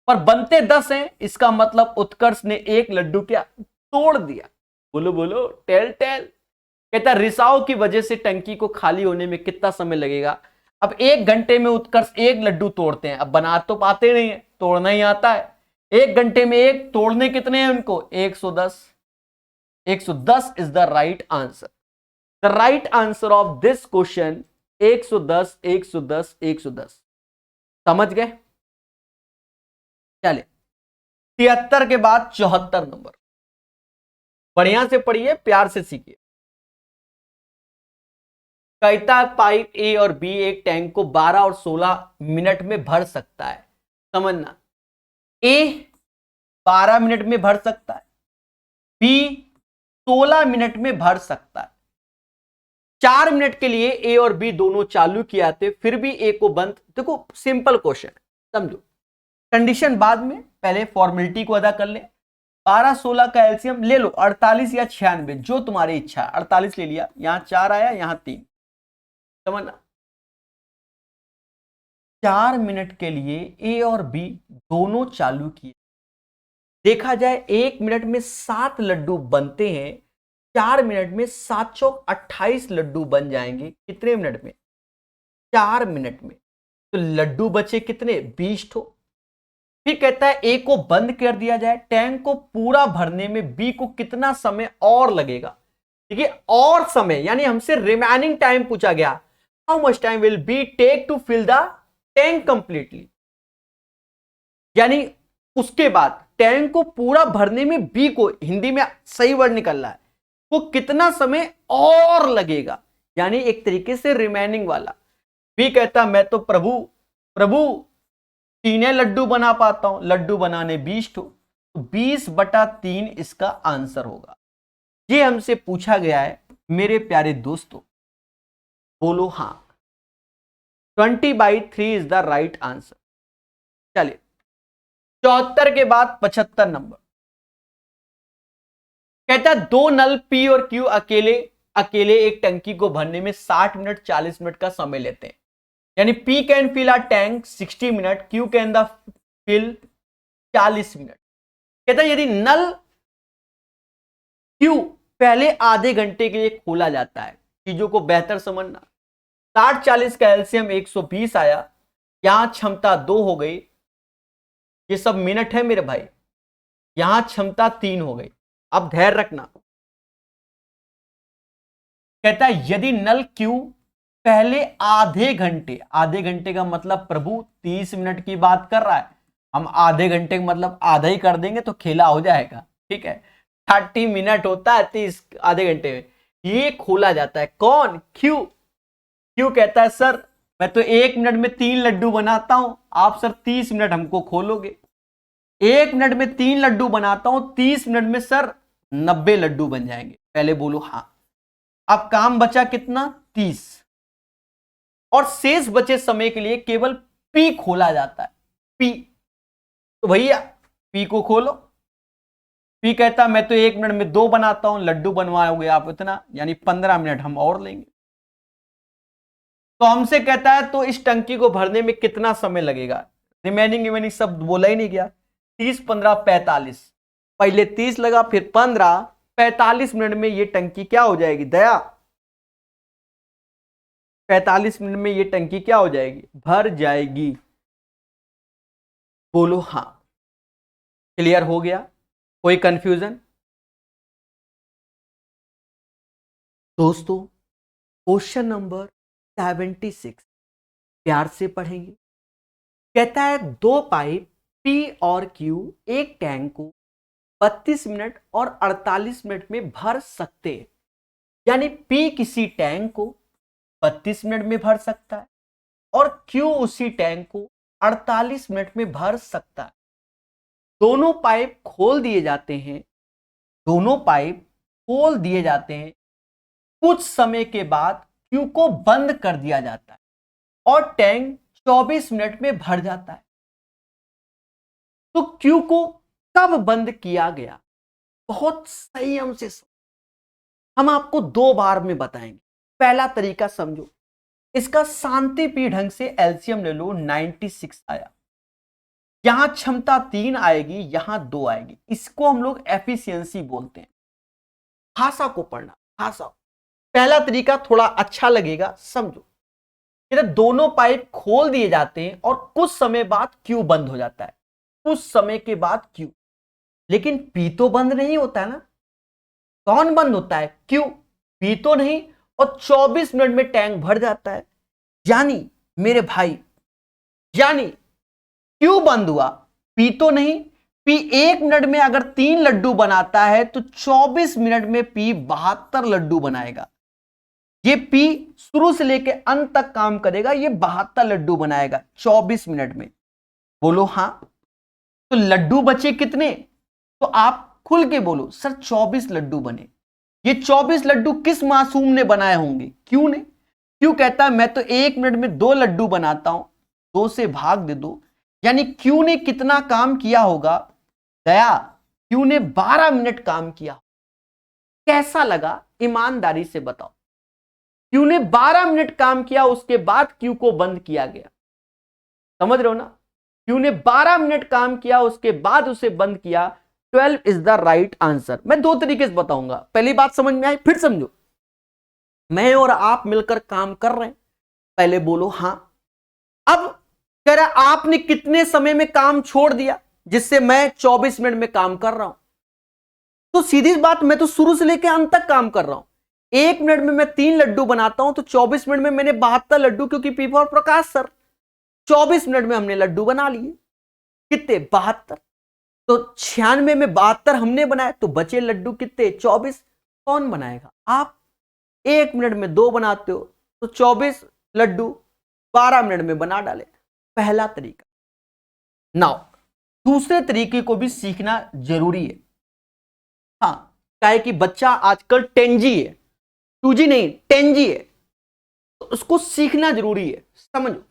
पर बनते 10 हैं। इसका मतलब उत्कर्ष ने एक लड्डू क्या तोड़ दिया। बोलो बोलो, टेल टेल। कहता रिसाव की वजह से टंकी को खाली होने में कितना समय लगेगा? अब 1 घंटे में उत्कर्ष एक लड्डू तोड़ते हैं। अब बना तो पाते नहीं है, तोड़ना ही आता है। 1 घंटे में एक, तोड़ने कितने हैं उनको? 110। 110 is the right answer. The right answer of this question 110, 110, 110। समझ गए? चलिए 73 के बाद 74 नंबर, बढ़िया से पढ़िए, प्यार से सीखिए। कहता पाइप ए और बी एक टैंक को 12 और 16 मिनट में भर सकता है। समझना, ए 12 मिनट में भर सकता है, बी 16 मिनट में भर सकता है। 4 मिनट के लिए ए और बी दोनों चालू किए थे, फिर भी ए को बंद। देखो सिंपल क्वेश्चन है, समझो। कंडीशन बाद में, पहले फॉर्मेलिटी को अदा कर ले। 12-16 का एलसीएम ले लो, 48 या 96, जो तुम्हारी इच्छा। 48 ले लिया, यहां 4 आया, यहां 3। समझना, 4 मिनट के लिए ए और बी दोनों चालू किए। देखा जाए 1 मिनट में 7 लड्डू बनते हैं, 4 मिनट में 728 लड्डू बन जाएंगे। कितने मिनट में? 4 मिनट में। तो लड्डू बचे कितने? 20 ठो। फिर कहता है ए को बंद कर दिया जाए, टैंक को पूरा भरने में बी को कितना समय और लगेगा? देखिए और समय, यानी हमसे रिमेनिंग टाइम पूछा गया। How much time will be take to fill the tank completely. यानी उसके बाद टैंक को पूरा भरने में बी को, हिंदी में सही वर्ड निकल रहा है, वो कितना समय और लगेगा? यानी एक तरीके से रिमेनिंग वाला। बी कहता मैं तो प्रभु 3 लड्डू बना पाता हूं, लड्डू बनाने 20 ठो, तो 20/3 इसका आंसर होगा। ये हमसे पूछा गया है मेरे प्यारे दोस्तों, बोलो हां। 20/3 इज द राइट आंसर। चलिए 74 के बाद 75 नंबर, कहता है 2 नल पी और क्यू अकेले एक टंकी को भरने में 60 मिनट 40 मिनट का समय लेते हैं। यानी P can fill a tank 60 minute, Q can the fill 40 minute. कहता है यदि नल क्यू पहले आधे घंटे के लिए खोला जाता है, चीजों को बेहतर समझना। 60-40 का एलसीएम 120 आया, यहां क्षमता 2 हो गई, ये सब मिनट है मेरे भाई, यहां क्षमता 3 हो गई। अब धैर्य रखना। कहता है यदि नल क्यू पहले आधे घंटे का मतलब प्रभु 30 मिनट की बात कर रहा है, हम आधे घंटे का मतलब आधा ही कर देंगे तो खेला हो जाएगा, ठीक है। 30 मिनट होता है 30 आधे घंटे में, ये खोला जाता है। कौन? क्यू कहता है सर मैं तो 1 मिनट में 3 लड्डू बनाता हूं, आप सर 30 मिनट हमको खोलोगे। 1 मिनट में 3 लड्डू बनाता हूं, 30 मिनट में सर 90 लड्डू बन जाएंगे। पहले बोलो हां। अब काम बचा कितना? 30, और शेष बचे समय के लिए केवल पी खोला जाता है। पी, तो भैया पी को खोलो। पी कहता मैं तो 1 मिनट में 2 बनाता हूं, लड्डू बनवाओगे आप इतना, यानी 15 मिनट हम और लेंगे। तो हमसे कहता है तो इस टंकी को भरने में कितना समय लगेगा? रिमेनिंग सब बोला ही नहीं गया। 30, 15, 45, पहले 30 लगा, फिर 15, 45 मिनट में ये टंकी क्या हो जाएगी? दया 45 मिनट में ये टंकी क्या हो जाएगी? भर जाएगी। बोलो हां। क्लियर हो गया? कोई कंफ्यूजन? दोस्तों क्वेश्चन नंबर 76 प्यार से पढ़ेंगे। कहता है 2 पाइप पी और क्यू एक टैंक को 32 मिनट और 48 मिनट में भर सकते हैं। यानी P किसी टैंक को 32 मिनट में भर सकता है और Q उसी टैंक को 48 मिनट में भर सकता है। दोनों पाइप खोल दिए जाते हैं, दोनों पाइप खोल दिए जाते हैं। कुछ समय के बाद Q को बंद कर दिया जाता है और टैंक 24 मिनट में भर जाता है। तो Q को कब बंद किया गया? बहुत संयम से हम आपको 2 बार में बताएंगे। पहला तरीका समझो, इसका शांतिप्रिय ढंग से एलसीएम ले लो, 96 आया। यहां क्षमता 3 आएगी, यहां 2 आएगी। इसको हम लोग एफिशिएंसी बोलते हैं। भाषा को पढ़ना, भाषा। पहला तरीका थोड़ा अच्छा लगेगा, समझो। दोनों पाइप खोल दिए जाते हैं और कुछ समय बाद Q बंद हो जाता है, कुछ समय के बाद Q। लेकिन P तो बंद नहीं होता है ना। कौन बंद होता है? Q। P तो नहीं, और 24 मिनट में टैंक भर जाता है। यानी मेरे भाई, यानी Q बंद हुआ, P तो नहीं। P 1 मिनट में अगर 3 लड्डू बनाता है तो 24 मिनट में P 72 लड्डू बनाएगा। ये P शुरू से लेकर अंत तक काम करेगा, ये 72 लड्डू बनाएगा 24 मिनट में। बोलो हाँ। तो लड्डू बचे कितने? तो आप खुल के बोलो, सर 24 लड्डू बने। ये 24 लड्डू किस मासूम ने बनाए होंगे? Q ने। Q कहता है मैं तो 1 मिनट में 2 लड्डू बनाता हूं, 2 से भाग दे दो। यानी Q ने कितना काम किया होगा? दया, Q ने 12 मिनट काम किया। कैसा लगा? ईमानदारी से बताओ। Q ने 12 मिनट काम किया, उसके बाद Q को बंद किया गया। समझ रहे हो ना? Q ने 12 मिनट काम किया, उसके बाद उसे बंद किया। 12 इज द राइट आंसर। मैं 2 तरीके से बताऊंगा। पहली बात समझ में आई, फिर समझो। मैं और आप मिलकर काम कर रहे हैं, पहले बोलो हां। अब कह रहा आपने कितने समय में काम छोड़ दिया जिससे मैं 24 मिनट में काम कर रहा हूं? तो सीधी बात, मैं तो शुरू से लेकर अंत तक काम कर रहा हूं। 1 मिनट में मैं 3 लड्डू बनाता हूं तो 24 मिनट में मैंने 72 लड्डू, क्योंकि P for Prakash sir, 24 minute में हमने लड्डू बना लिए। कितने? 72। तो 96 में 72 हमने बनाए, तो बचे लड्डू कितने? 24। कौन बनाएगा? आप। 1 मिनट में 2 बनाते हो तो 24 लड्डू 12 मिनट में बना डाले। पहला तरीका। नाउ दूसरे तरीके को भी सीखना जरूरी है। हाँ, क्या है कि बच्चा आजकल 10G है, 2G नहीं 10G है, तो उसको सीखना जरूरी है। समझो,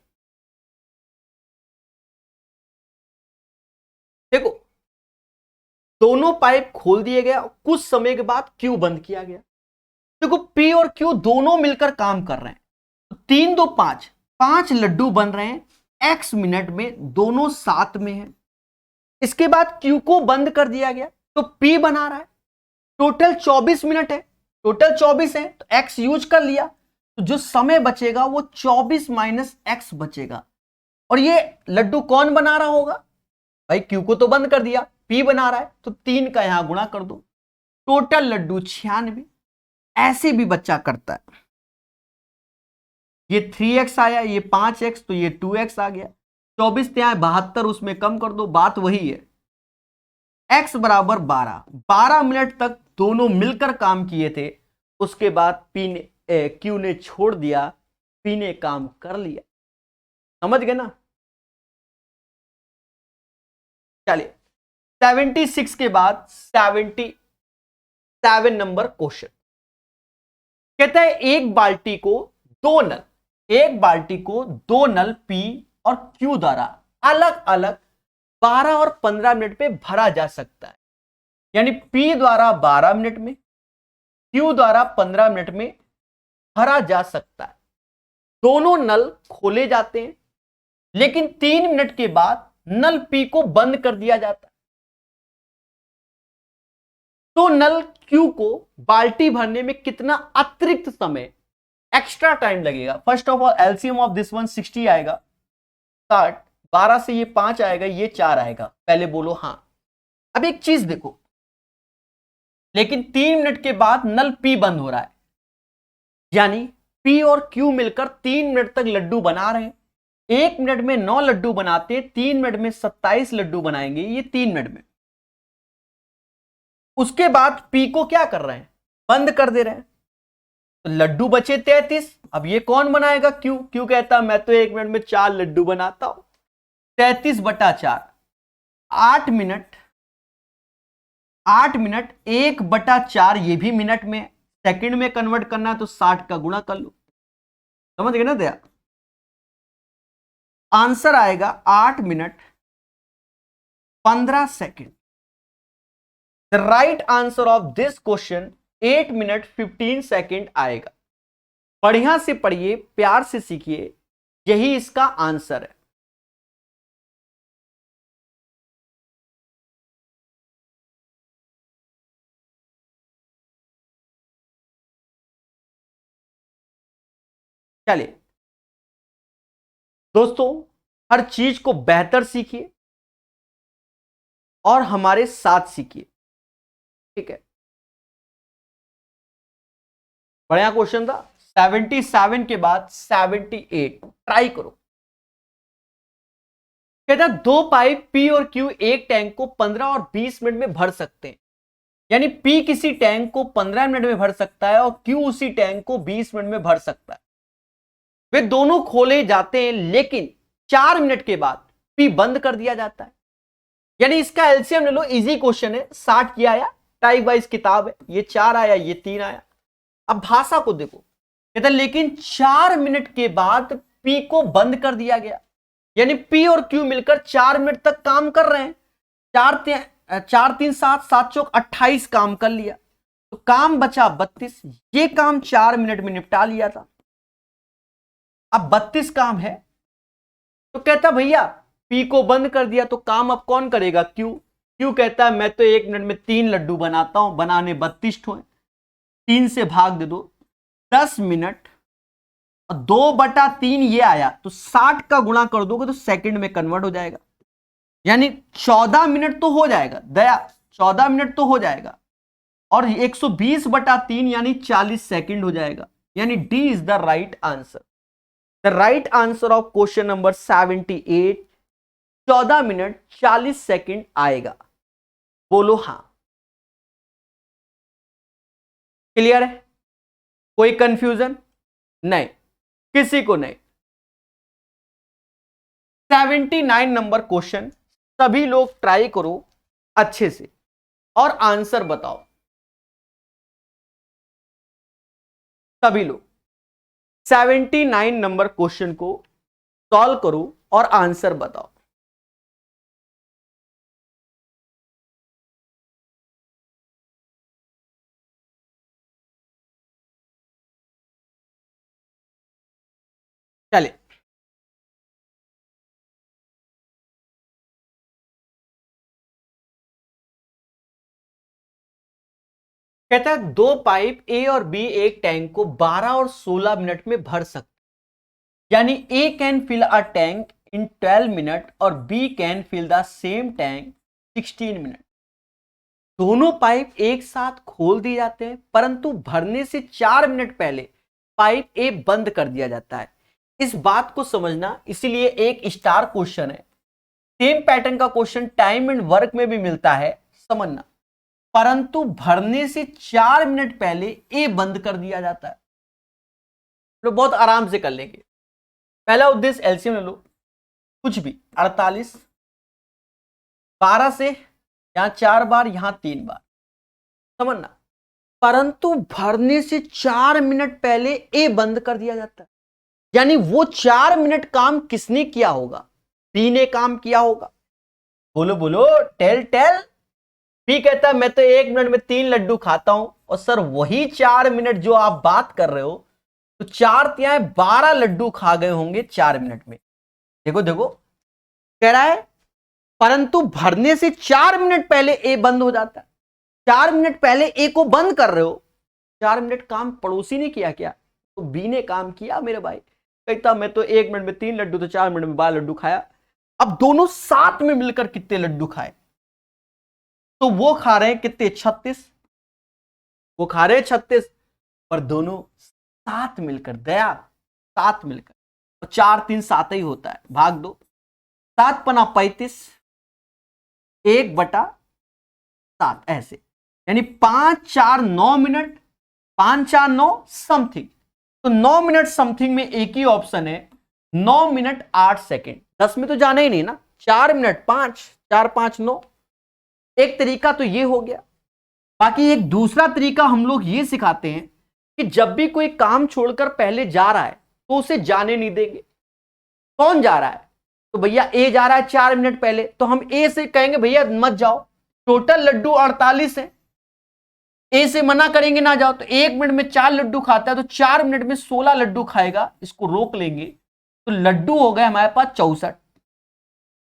देखो, दोनों पाइप खोल दिए गए, कुछ समय के बाद Q बंद किया गया। देखो P और Q दोनों मिलकर काम कर रहे हैं, 3 2 5, 5 लड्डू बन रहे हैं X मिनट में, दोनों साथ में हैं। इसके बाद Q को बंद कर दिया गया तो P बना रहा है। टोटल 24 मिनट है, टोटल 24 है, तो X यूज कर लिया, तो जो समय बचेगा वो 24 माइनस X बचेगा। और ये लड्डू कौन बना रहा होगा? भाई Q को तो बंद कर दिया, P बना रहा है, तो 3 का यहां गुणा कर दो, टोटल लड्डू 96। ऐसे भी बच्चा करता है। ये 3x आया, ये 5x, तो ये 2x आ गया। 24 यहाँ 72, उसमें कम कर दो, बात वही है। x बराबर 12। 12 मिनट तक दोनों मिलकर काम किए थे, उसके बाद Q ने छोड़ दिया, P ने काम कर लिया। समझ गए ना? चलिए 76 के बाद 77 नंबर क्वेश्चन कहता है एक बाल्टी को 2 नल, एक बाल्टी को 2 नल P और Q द्वारा अलग अलग 12 और 15 मिनट में भरा जा सकता है। यानी P द्वारा 12 मिनट में, Q द्वारा 15 मिनट में भरा जा सकता है। दोनों नल खोले जाते हैं, लेकिन 3 मिनट के बाद नल P को बंद कर दिया जाता है। तो नल Q को बाल्टी भरने में कितना अतिरिक्त समय, एक्स्ट्रा टाइम लगेगा? First of all LCM of this one 60 आएगा, 60, 12 से ये 5 आएगा, ये 4 आएगा। पहले बोलो हां। अब एक चीज देखो, लेकिन 3 मिनट के बाद नल P बंद हो रहा है, यानी P और Q मिलकर 3 मिनट तक लड्डू बना रहे हैं। 1 मिनट में 9 लड्डू बनाते हैं, 3 मिनट में 27 लड्डू बनाएंगे, ये 3 मिनट में। उसके बाद पी को क्या कर रहे हैं, बंद कर दे रहे हैं। तो लड्डू बचे 33। अब ये कौन बनाएगा, क्यू। क्यू कहता मैं तो 1 मिनट में 4 लड्डू बनाता हूं। 33/4, 8 मिनट, 8 मिनट 1/4, ये भी मिनट में, सेकंड में कन्वर्ट करना है तो 60 का गुणा कर लो। समझ गए ना दया। आंसर आएगा 8 minute 15 second. The right answer of this question 8 minute 15 second आएगा। बढ़िया से पढ़िए, प्यार से सीखिए, यही इसका आंसर है। चलिए दोस्तों, हर चीज को बेहतर सीखिए और हमारे साथ सीखिए, ठीक है। बढ़िया क्वेश्चन था। 77 के बाद 78 ट्राई करो। कहता 2 पाइप पी और क्यू एक टैंक को 15 और 20 मिनट में भर सकते हैं। यानी पी किसी टैंक को 15 मिनट में भर सकता है और क्यू उसी टैंक को 20 मिनट में भर सकता है। वे दोनों खोले जाते हैं, लेकिन 4 मिनट के बाद पी बंद कर दिया जाता है। यानी इसका एलसीएम ले लो, इजी क्वेश्चन है। 60 किया आया, टाइप वाइज किताब है, ये 4 आया, ये 3 आया। अब भाषा को देखो, कहता लेकिन 4 मिनट के बाद पी को बंद कर दिया गया। यानी पी और क्यू मिलकर 4 मिनट तक काम कर रहे हैं। 4 3 7 7 चौक 28 काम कर लिया, तो काम बचा 32। ये काम 4 मिनट में निपटा लिया था। अब 32 काम है, तो कहता भैया पी को बंद कर दिया तो काम अब कौन करेगा, क्यू। क्यू कहता है मैं तो 1 मिनट में 3 लड्डू बनाता हूं, बनाने 32 ठो है, 3 से भाग दे दो, 10 मिनट और 2/3 ये आया, तो 60 का गुणा कर दोगे तो सेकंड में कन्वर्ट हो जाएगा। यानी 14 मिनट तो हो जाएगा दया, 14 मिनट तो हो जाएगा, और 120/3 यानी 40 सेकंड हो जाएगा। यानी D is the right answer. The right answer of question number 78 14 minute 40 second आएगा। बोलो हां। क्लियर है, कोई कंफ्यूजन नहीं, किसी को नहीं। 79 नंबर क्वेश्चन, सभी लोग ट्राई करो अच्छे से और आंसर बताओ। सभी लोग 79 नंबर क्वेश्चन को सॉल्व करो और आंसर बताओ। चलिए कहता है 2 पाइप ए और बी एक टैंक को 12 और 16 मिनट में भर सकते। यानी A can fill a tank in 12 minute और B can fill the same tank 16 minute. दोनों पाइप एक साथ खोल दिए जाते हैं, परंतु भरने से 4 मिनट पहले पाइप ए बंद कर दिया जाता है। इस बात को समझना, इसीलिए एक स्टार क्वेश्चन है। सेम पैटर्न का क्वेश्चन टाइम एंड वर्क में भी मिलता है, समझना। परंतु भरने से 4 मिनट पहले ए बंद कर दिया जाता है। तो बहुत आराम से कर लेंगे। पहला उद्देश्य एलसीएम ले लो, कुछ भी 48, 12 से यहां 4 बार, यहां 3 बार, समझना। परंतु भरने से 4 मिनट पहले ए बंद कर दिया जाता है। यानी वो 4 मिनट काम किसने किया होगा, बी ने काम किया होगा। बोलो बोलो, टेल टेल। बी कहता है मैं तो 1 मिनट में 3 लड्डू खाता हूं, और सर वही 4 मिनट जो आप बात कर रहे हो, तो 4 तिहाई 12 लड्डू खा गए होंगे 4 मिनट में। देखो देखो, कह रहा है परंतु भरने से 4 मिनट पहले ए बंद हो जाता है। 4 मिनट पहले ए को बंद कर रहे हो, 4 मिनट काम पड़ोसी ने किया क्या, तो बी ने काम किया मेरे भाई। कहता मैं तो 1 मिनट में 3 लड्डू, तो 4 मिनट में 12 लड्डू खाया। अब दोनों साथ में मिलकर कितने लड्डू खाए, तो वो खा रहे हैं कितने, 36। वो खा रहे हैं 36, और दोनों साथ मिलकर, दया साथ मिलकर, और 4 3 7 ही होता है, भाग दो, 7 पना 35, 1/7 ऐसे। यानी 5 4 9 मिनट, 5 4 9 समथिंग। तो 9 मिनट समथिंग में एक ही ऑप्शन है 9 मिनट 8 सेकेंड। 10 में तो जाना ही नहीं ना, 4 मिनट 5 4 5 9। एक तरीका तो ये हो गया। बाकी एक दूसरा तरीका हम लोग ये सिखाते हैं कि जब भी कोई काम छोड़कर पहले जा रहा है तो उसे जाने नहीं देंगे। कौन जा रहा है? तो भैया ए जा रहा है 4 मिनट पहले, तो हम ए से कहेंगे भैया मत जाओ, टोटल लड्डू 48 है, ए से मना करेंगे ना जाओ। तो 1 मिनट में 4 लड्डू खाता है तो 4 मिनट में 16 लड्डू खाएगा, इसको रोक लेंगे तो लड्डू हो गए हमारे पास 64।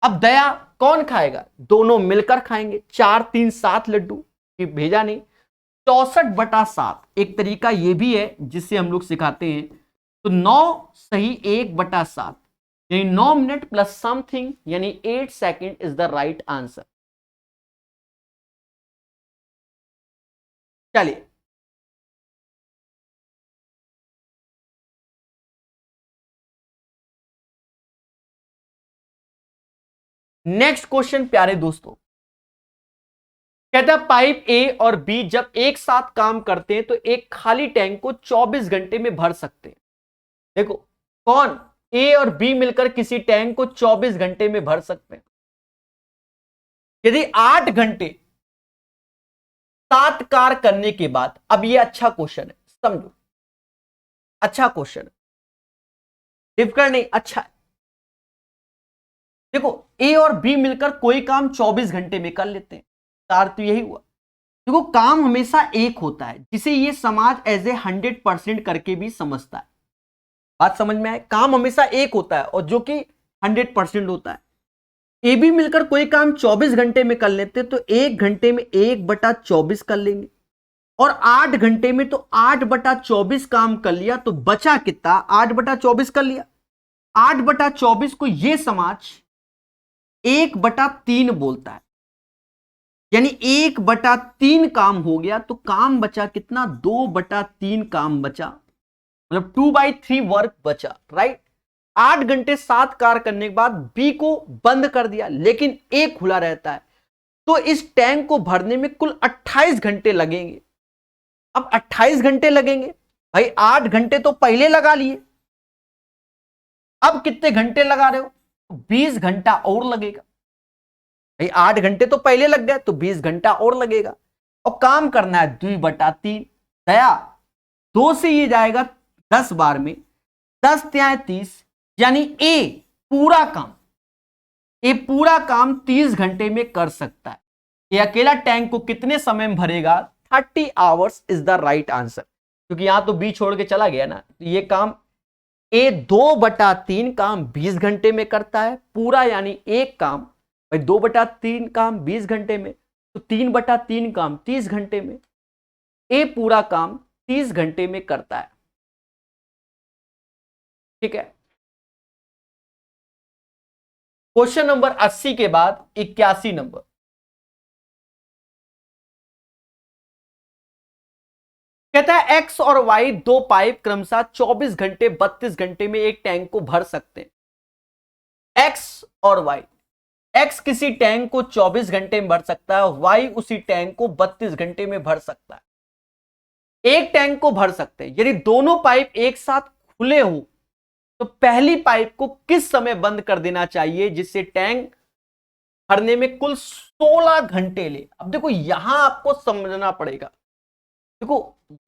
अब दया कौन खाएगा? दोनों मिलकर खाएंगे, 4 3 7 लड्डू, भेजा नहीं, 64/7। एक तरीका यह भी है जिससे हम लोग सिखाते हैं। तो 9 सही 1/7 यानी 9 मिनट प्लस समथिंग यानी 8 second is the right answer. चलिए नेक्स्ट क्वेश्चन प्यारे दोस्तों, कहता है पाइप ए और बी जब एक साथ काम करते हैं तो एक खाली टैंक को 24 घंटे में भर सकते हैं। देखो कौन, ए और बी मिलकर किसी टैंक को 24 घंटे में भर सकते हैं। यदि 8 घंटे 7 कार्य करने के बाद, अब ये अच्छा क्वेश्चन है, समझो अच्छा क्वेश्चन है, डिफिकल्ट नहीं, अच्छा है। देखो ए और बी मिलकर कोई काम 24 घंटे में कर लेते हैं, तार तो यही हुआ। देखो काम हमेशा एक होता है जिसे ये समाज एज ए 100% करके भी समझता है। बात समझ में आए? काम हमेशा एक होता है और जो कि 100% होता है। ए बी मिलकर कोई काम 24 घंटे में कर लेते तो 1 घंटे में 1/24 कर लेंगे, और 8 घंटे में तो 8/24 काम कर लिया, तो बचा कितना? 8/24 कर लिया। 8/24 को ये समाज 1/3 बोलता है, यानी 1/3 काम हो गया, तो काम बचा कितना? 2/3 काम बचा, मतलब 2/3 वर्क बचा, राइट। 8 घंटे 7 कार्य करने के बाद बी को बंद कर दिया, लेकिन ए खुला रहता है, तो इस टैंक को भरने में कुल 28 घंटे लगेंगे। अब 28 घंटे लगेंगे भाई, 8 घंटे तो पहले लगा लिए, अब कितने घंटे लगा रहे हो? 20 घंटा और लगेगा भाई। 8 घंटे तो पहले लग गए तो 20 घंटा और लगेगा, और काम करना है 2/3। दया 2 से ये जाएगा 10 बार में, 10 त्यां 30, यानी ए पूरा काम 30 घंटे में कर सकता है। ये अकेला टैंक को कितने समय में भरेगा? 30 hours is the right answer, क्योंकि यहां तो बी छोड़ के चला गया ना। तो ये काम ए 2/3 काम 20 घंटे में करता है पूरा, यानी एक काम भाई 2/3 काम 20 घंटे में, तो 3/3 काम 30 घंटे में। ए पूरा काम 30 घंटे में करता है, ठीक है। क्वेश्चन नंबर 80 के बाद 81 नंबर, कहता है एक्स और वाई दो पाइप क्रमशः 24 घंटे 32 घंटे में एक टैंक को भर सकते हैं। एक्स और वाई, एक्स किसी टैंक को 24 घंटे में भर सकता है, वाई उसी टैंक को 32 घंटे में भर सकता है। एक टैंक को भर सकते हैं, यदि दोनों पाइप एक साथ खुले हो तो पहली पाइप को किस समय बंद कर देना चाहिए जिससे टैंक भरने में कुल 16 घंटे ले। अब देखो यहां आपको समझना पड़ेगा, देखो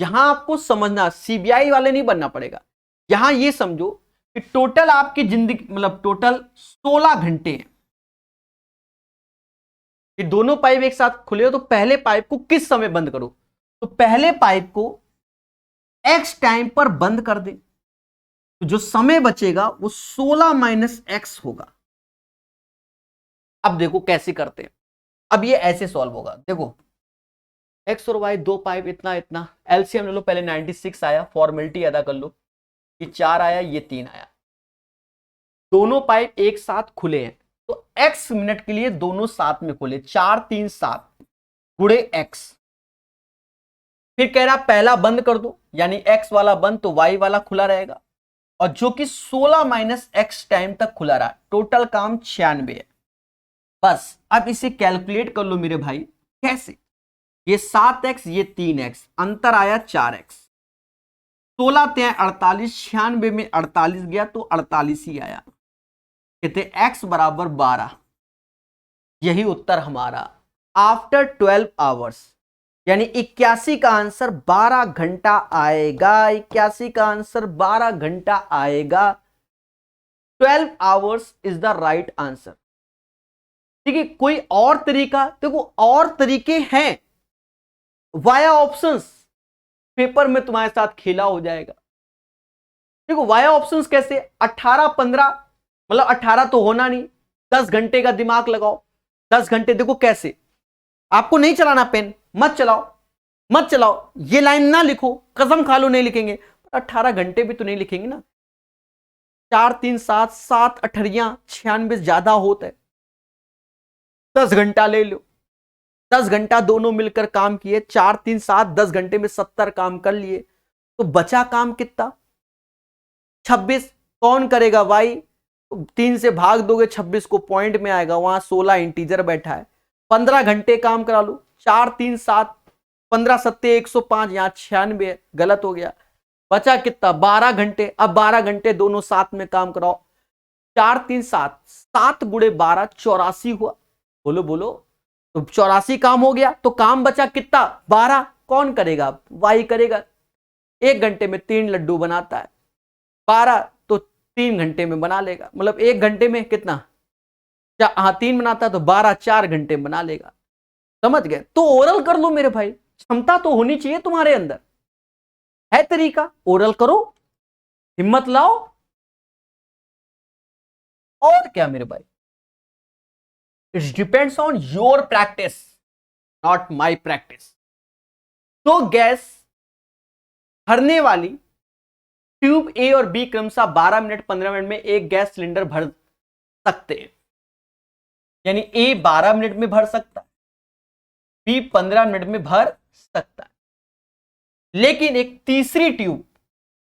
यहां आपको समझना, सीबीआई वाले नहीं बनना पड़ेगा। यहां ये समझो कि टोटल आपकी जिंदगी मतलब टोटल 16 घंटे हैं। ये दोनों पाइप एक साथ खुले हो तो पहले पाइप को किस समय बंद करो? तो पहले पाइप को एक्स टाइम पर बंद कर दे, तो जो समय बचेगा वो 16 - x होगा। अब देखो कैसे करते हैं, अब ये ऐसे सॉल्व होगा। देखो एक्स और वाई दो पाइप इतना इतना, एलसीएम ले लो, पहले 96 आया, फॉर्मेलिटी अदा कर लो, ये 4 आया, ये 3 आया, दोनों पाइप एक साथ खुले हैं, तो x मिनट के लिए दोनों साथ में खुले, 4 3 7 गुणे x। फिर कह रहा पहला बंद कर दो, यानी x वाला बंद तो y वाला खुला रहेगा, और जो कि 16 - x टाइम तक खुला रहा, टोटल काम 96 है। बस अब इसे कैलकुलेट कर लो मेरे भाई। कैसे? ये 7x, ये 3x, अंतर आया 4x। 16 3 48, 96 में 48 गया तो 48 ही आया। कहते x बराबर 12। यही उत्तर हमारा आफ्टर 12 आवर्स, यानी 81 का आंसर 12 घंटा आएगा। 81 का आंसर 12 घंटा आएगा। 12 hours is the right answer. ठीक है, कोई और तरीका? देखो और तरीके हैं वाया ऑप्शंस, पेपर में तुम्हारे साथ खेला हो जाएगा। देखो वाया ऑप्शंस कैसे? 18 15, मतलब 18 तो होना नहीं, 10 घंटे का दिमाग लगाओ। 10 घंटे देखो कैसे, आपको नहीं चलाना पेन, मत चलाओ मत चलाओ, ये लाइन ना लिखो, कसम खा लो नहीं लिखेंगे, 18 घंटे भी तो नहीं लिखेंगे ना। 4 3 7, 7 अठरियां 96 ज्यादा होता है। 10 घंटा ले लो, 10 घंटा दोनों मिलकर काम किए, 4 3 7, 10 घंटे में 70 काम कर लिए, तो बचा काम कितना? 26। कौन करेगा भाई? 3 से भाग दोगे 26 को, पॉइंट में आएगा, वहां 16 इंटीजर बैठा है। 15 घंटे काम करा लो। 4 3 7, 15 सत्ते 105, यहां 96 गलत हो गया। बचा कितना? 12 घंटे। अब 12 घंटे दोनों साथ में काम कराओ। 4 3 7, 7 गुणे 12 84 हुआ। बोलो बोलो, तो 84 काम हो गया, तो काम बचा कितना? 12। कौन करेगा? वाई करेगा। 1 घंटे में 3 लड्डू बनाता है, 12 तो 3 घंटे में बना लेगा, मतलब 1 घंटे में कितना? हाँ 3 बनाता है तो 12 4 घंटे में बना लेगा। समझ गए? तो ओरल कर लो मेरे भाई, क्षमता तो होनी चाहिए तुम्हारे अंदर, है तरीका, ओरल करो, हिम्मत लाओ। और क्या मेरे भाई, it depends on your practice, not my practice. तो गैस भरने वाली ट्यूब ए और बी क्रमशः 12 मिनट 15 मिनट में एक गैस सिलेंडर भर सकते हैं, यानी ए 12 मिनट में भर सकता है, बी 15 मिनट में भर सकता है। लेकिन एक तीसरी ट्यूब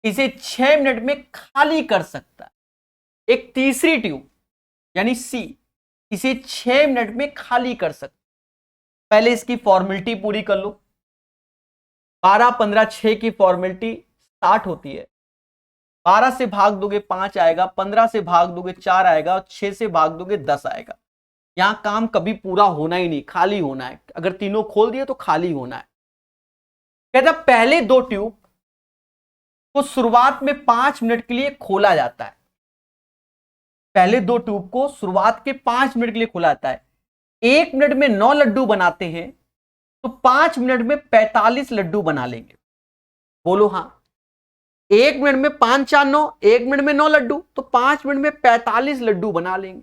इसे 6 मिनट में खाली कर सकता है। एक तीसरी ट्यूब यानी सी इसे 6 मिनट में खाली कर सकता है। पहले इसकी फॉर्मेलिटी पूरी कर लो। 12 15 6 की फॉर्मेलिटी 60 होती है। 12 से भाग दोगे 5 आएगा, 15 से भाग दोगे 4 आएगा, और 6 से भाग दोगे 10 आएगा। यहां काम कभी पूरा होना ही नहीं, खाली होना है। अगर तीनों खोल दिए तो खाली होना है। कहता पहले 2 ट्यूब को शुरुआत में 5 मिनट के लिए खोला जाता है। पहले 2 ट्यूब को शुरुआत के 5 मिनट के लिए खोला जाता है। 1 मिनट में 9 लड्डू बनाते हैं, तो 5 मिनट में 45 लड्डू बना लेंगे। बोलो हाँ। 1 मिनट में 5 4 9, 1 मिनट में 9 लड्डू, तो 5 मिनट में 45 लड्डू बना लेंगे।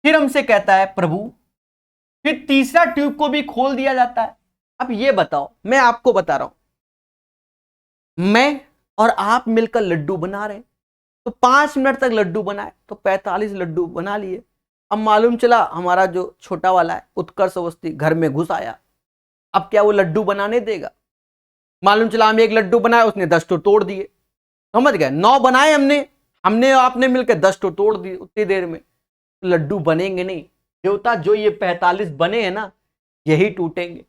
फिर हमसे कहता है प्रभु, फिर तीसरा ट्यूब को भी खोल दिया जाता है। अब ये बताओ, मैं आपको बता रहा हूं, मैं और आप मिलकर लड्डू बना रहे हैं, तो 5 मिनट तक लड्डू बनाए तो 45 लड्डू बना लिए। अब मालूम चला हमारा जो छोटा वाला है उत्कर्ष अवस्थी घर में घुस आया, अब क्या वो लड्डू बनाने देगा? मालूम चला हम 1 लड्डू बनाए, उसने 10 तो तोड़ दिए। समझ गए? 9 बनाए हमने आपने मिलकर 10 तो तोड़ दिए उतनी देर में, तो लड्डू बनेंगे नहीं देवता। जो ये 45 बने हैं ना, यही टूटेंगे।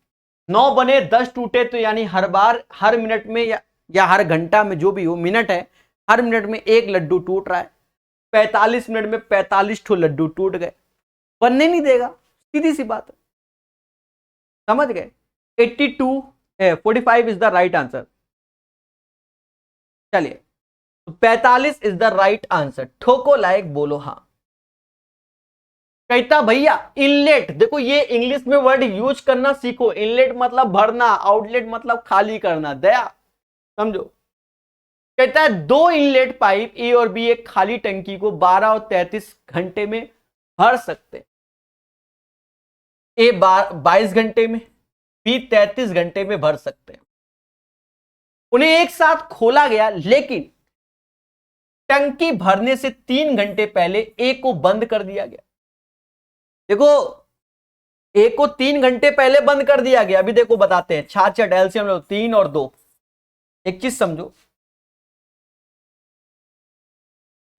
9 बने 10 टूटे, तो यानी हर बार हर मिनट में या हर घंटा में, जो भी हो मिनट है, हर मिनट में 1 लड्डू टूट रहा है। 45 मिनट में 45 ठो लड्डू टूट गए, बनने नहीं देगा, सीधी सी बात है। समझ गए? 45 इज द राइट आंसर। चलिए, 45 इज द राइट आंसर। ठोको लायक बोलो हाँ। कहता भैया इनलेट, देखो ये इंग्लिश में वर्ड यूज करना सीखो। इनलेट मतलब भरना, आउटलेट मतलब खाली करना। दया समझो। कहता है 2 इनलेट पाइप ए और बी एक खाली टंकी को 12 और 33 घंटे में भर सकते हैं। ए 22 घंटे में, बी 33 घंटे में भर सकते हैं। उन्हें एक साथ खोला गया, लेकिन टंकी भरने से 3 घंटे पहले ए को बंद कर दिया गया। देखो ए को 3 घंटे पहले बंद कर दिया गया। अभी देखो बताते हैं, छाछ एल्सियम लो 3 और 2। एक चीज समझो,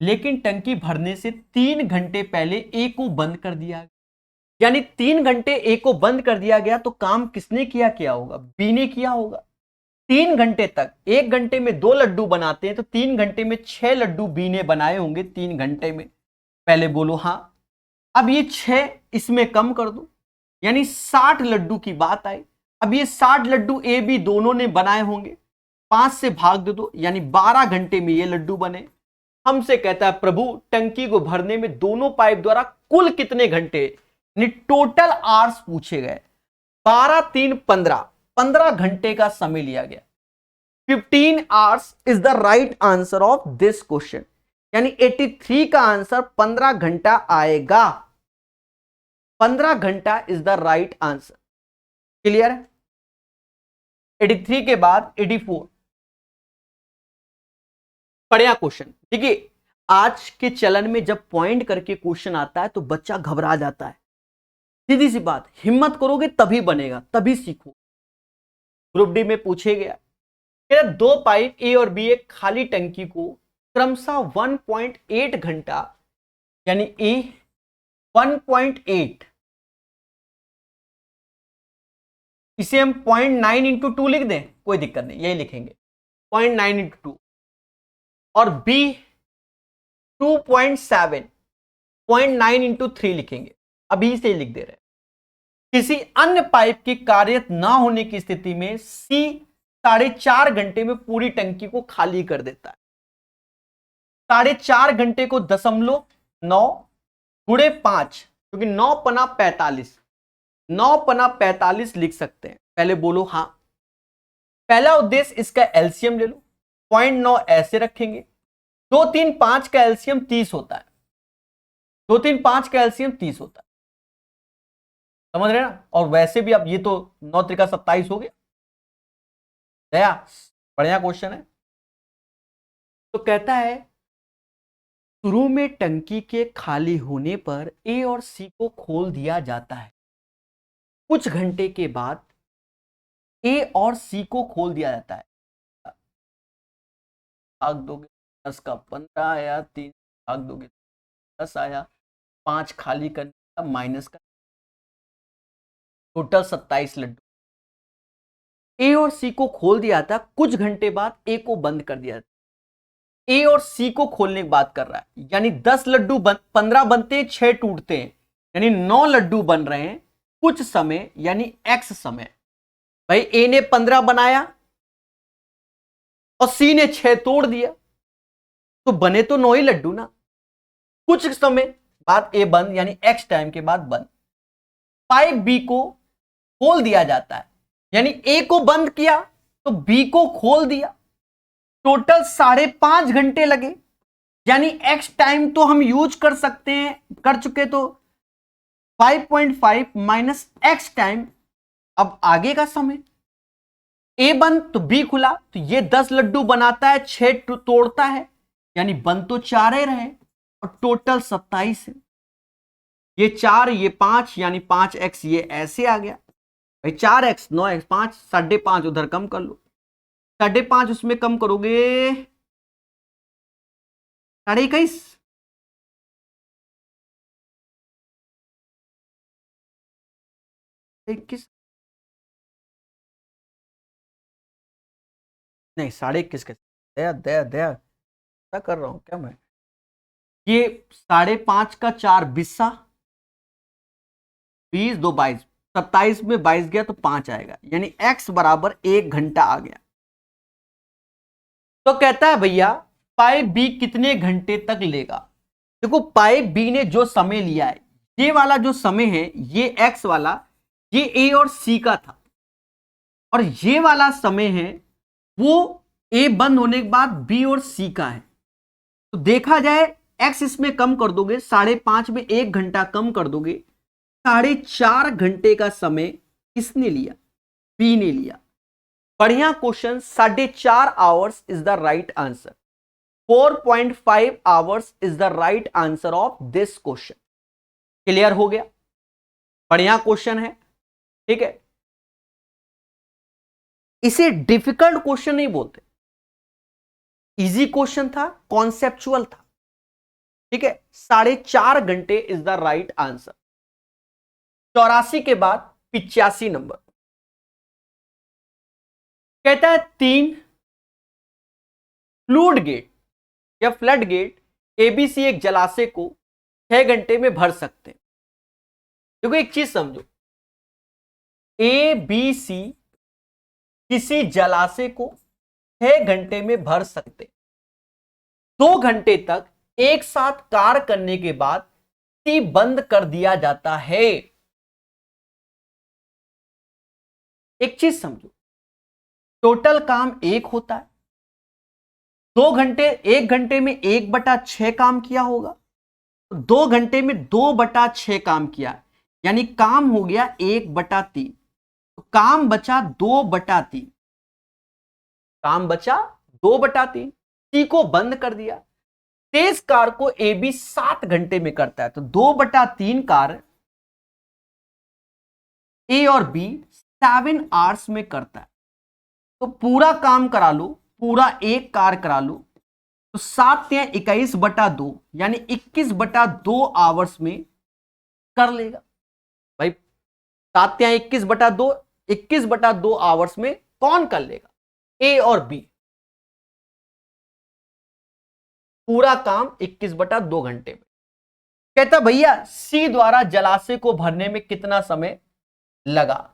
लेकिन टंकी भरने से 3 घंटे पहले ए को बंद कर दिया। यानी 3 घंटे ए को बंद कर दिया गया, तो काम किसने किया होगा? बी ने किया होगा। 3 घंटे तक, 1 घंटे में 2 लड्डू बनाते हैं, तो 3 घंटे में 6 लड्डू बी ने बनाए होंगे 3 घंटे में। पहले बोलो हाँ। अब ये 6 इसमें कम कर दो, यानी 60 लड्डू की बात आई। अब ये 60 लड्डू ए बी दोनों ने बनाए होंगे, 5 से भाग दे दो, यानी 12 घंटे में ये लड्डू बने। हमसे कहता है प्रभु टंकी को भरने में दोनों पाइप द्वारा कुल कितने घंटे, यानी टोटल आवर्स पूछे गए। 12 3 15, 15 घंटे का समय लिया गया। 15 hours is the right answer of this question, यानी 83 का आंसर 15 घंटा आएगा। 15 घंटा is the right answer. Clear है? 83 के बाद 84 बढ़िया क्वेश्चन। देखिए आज के चलन में जब पॉइंट करके क्वेश्चन आता है तो बच्चा घबरा जाता है। सीधी सी बात, हिम्मत करोगे तभी बनेगा, तभी सीखो। ग्रुप डी में पूछे गया, 2 पाइप ए और बी एक खाली टंकी को क्रमशः 1.8 घंटा, यानी ए 1.8, इसे हम 0.9 इंटू 2 लिख दें, कोई दिक्कत नहीं, यही लिखेंगे 0.9 इंटू 2, और बी 2.7, 0.9 इंटू 3 लिखेंगे, अभी से लिख दे रहे हैं। किसी अन्य पाइप के कार्यरत ना होने की स्थिति में सी 4.5 घंटे में पूरी टंकी को खाली कर देता है। 4.5 घंटे को 0.9 गुणे 5, क्योंकि 9 पना 45, 9 पना 45 लिख सकते हैं। पहले बोलो हाँ। पहला उद्देश्य इसका एलसीएम ले लो, 0.9 ऐसे रखेंगे। 2 3 5 का एलसीएम 30 होता है, 2 3 5 का एलसीएम 30 होता है, समझ रहे ना? और वैसे भी अब ये तो 9 त्रिका 27 हो गया। दया बढ़िया क्वेश्चन है। तो कहता है शुरू में टंकी के खाली होने पर ए और सी को खोल दिया जाता है। कुछ घंटे के बाद ए और सी को खोल दिया जाता है। भाग दोगे 10 का 15 आया, 3 भाग दोगे 10 आया, 5 खाली करने का माइनस का, टोटल 27 लड्डू। ए और सी को खोल दिया जाता है, कुछ घंटे बाद ए को बंद कर दिया जाता है। ए और सी को खोलने की बात कर रहा है, यानी 10 लड्डू 15 बनते हैं, 6 टूटते हैं, यानी 9 लड्डू बन रहे हैं कुछ समय, यानी एक्स समय। भाई ए ने 15 बनाया और सी ने 6 तोड़ दिया, तो बने तो 9 ही लड्डू ना। कुछ समय बाद ए बंद, यानी एक्स टाइम के बाद बंद। पाइप बी को खोल दिया जाता है, यानी ए को बंद किया तो बी को खोल दिया। टोटल 5.5 घंटे लगे, यानी एक्स टाइम तो हम यूज कर सकते हैं, कर चुके, तो 5.5 माइनस एक्स टाइम। अब आगे का समय, ए बंद तो बी खुला, तो ये 10 लड्डू बनाता है, 6 तोड़ता है, यानी बंद तो 4 ही रहे और टोटल 27 है। ये 4 ये 5, यानी 5x ये ऐसे आ गया। भाई 4x 9x 5, 5.5 उधर कम कर लो, 5.5 उसमें कम करोगे 21.5, नहीं 21.5 कैसे? दया दया दया क्या कर रहा हूं क्या मैं? ये 5.5 का 4 20, 20 2 22, 27 में 22 गया तो 5 आएगा, यानी x बराबर 1 घंटा आ गया। तो कहता है भैया पाइप बी कितने घंटे तक लेगा। देखो पाइप बी ने जो समय लिया है, ये वाला जो समय है, ये x वाला, ये ए और सी का था, और ये वाला समय है वो ए बंद होने के बाद बी और सी का है। तो देखा जाए x इसमें कम कर दोगे, 5.5 में 1 घंटा कम कर दोगे, 4.5 घंटे का समय किसने लिया? बी ने लिया। बढ़िया question. 4.5 hours is the right answer. 4.5 hours is the right answer of this question. Clear हो गया? बढ़िया क्वेश्चन है, ठीक है। इसे डिफिकल्ट क्वेश्चन नहीं बोलते, इजी क्वेश्चन था, कॉन्सेप्चुअल था, ठीक है। 4.5 घंटे इज द राइट आंसर। 84 के बाद 85 नंबर कहता है 3 फ्लूड गेट या फ्लड गेट एबीसी एक जलाशय को 6 घंटे में भर सकते हैं। देखो एक चीज समझो, ए बी सी किसी जलाशय को 6 घंटे में भर सकते, 2 घंटे तक एक साथ कार्य करने के बाद सी बंद कर दिया जाता है। एक चीज समझो, टोटल काम एक होता है, 2 घंटे, 1 घंटे में 1/6 काम किया होगा, 2 घंटे में 2/6 काम किया, यानी काम हो गया 1/3, तो काम बचा 2/3, काम बचा 2/3, सी को बंद कर दिया। तेज कार्य को ए बी 7 घंटे में करता है, तो 2/3 कार्य ए और बी 7 आवर्स में करता है। तो पूरा काम करा लो, पूरा एक कार्य करा लो, तो 7 या 21/2 यानी 21/2 आवर्स में कर लेगा भाई। 7 या 21/2, 21/2 आवर्स में कौन कर लेगा? ए और बी। पूरा काम 21/2 घंटे में। कहता भैया सी द्वारा जलाशय को भरने में कितना समय लगा?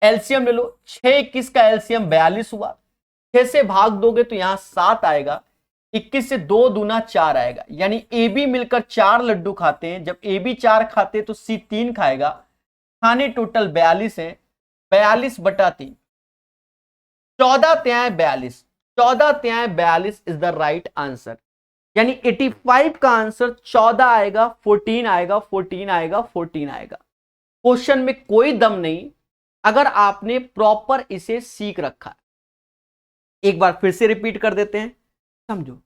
एलसीएम ले लो, 6-21 का एलसीएम 42 हुआ, 6 से भाग दोगे तो यहां 7 आएगा, 21 से 2 दूना 4 आएगा, यानी ए बी मिलकर 4 लड्डू खाते हैं। जब ए बी 4 खाते तो सी 3 खाएगा। खाने टोटल 42 है, 42/3, 14 त्याय 42, 14 त्याय 42 इज द राइट आंसर। यानी 85 का आंसर 14 आएगा, 14 आएगा, 14 आएगा, 14 आएगा। क्वेश्चन में कोई दम नहीं अगर आपने प्रॉपर इसे सीख रखा है। एक बार फिर से रिपीट कर देते हैं, समझो।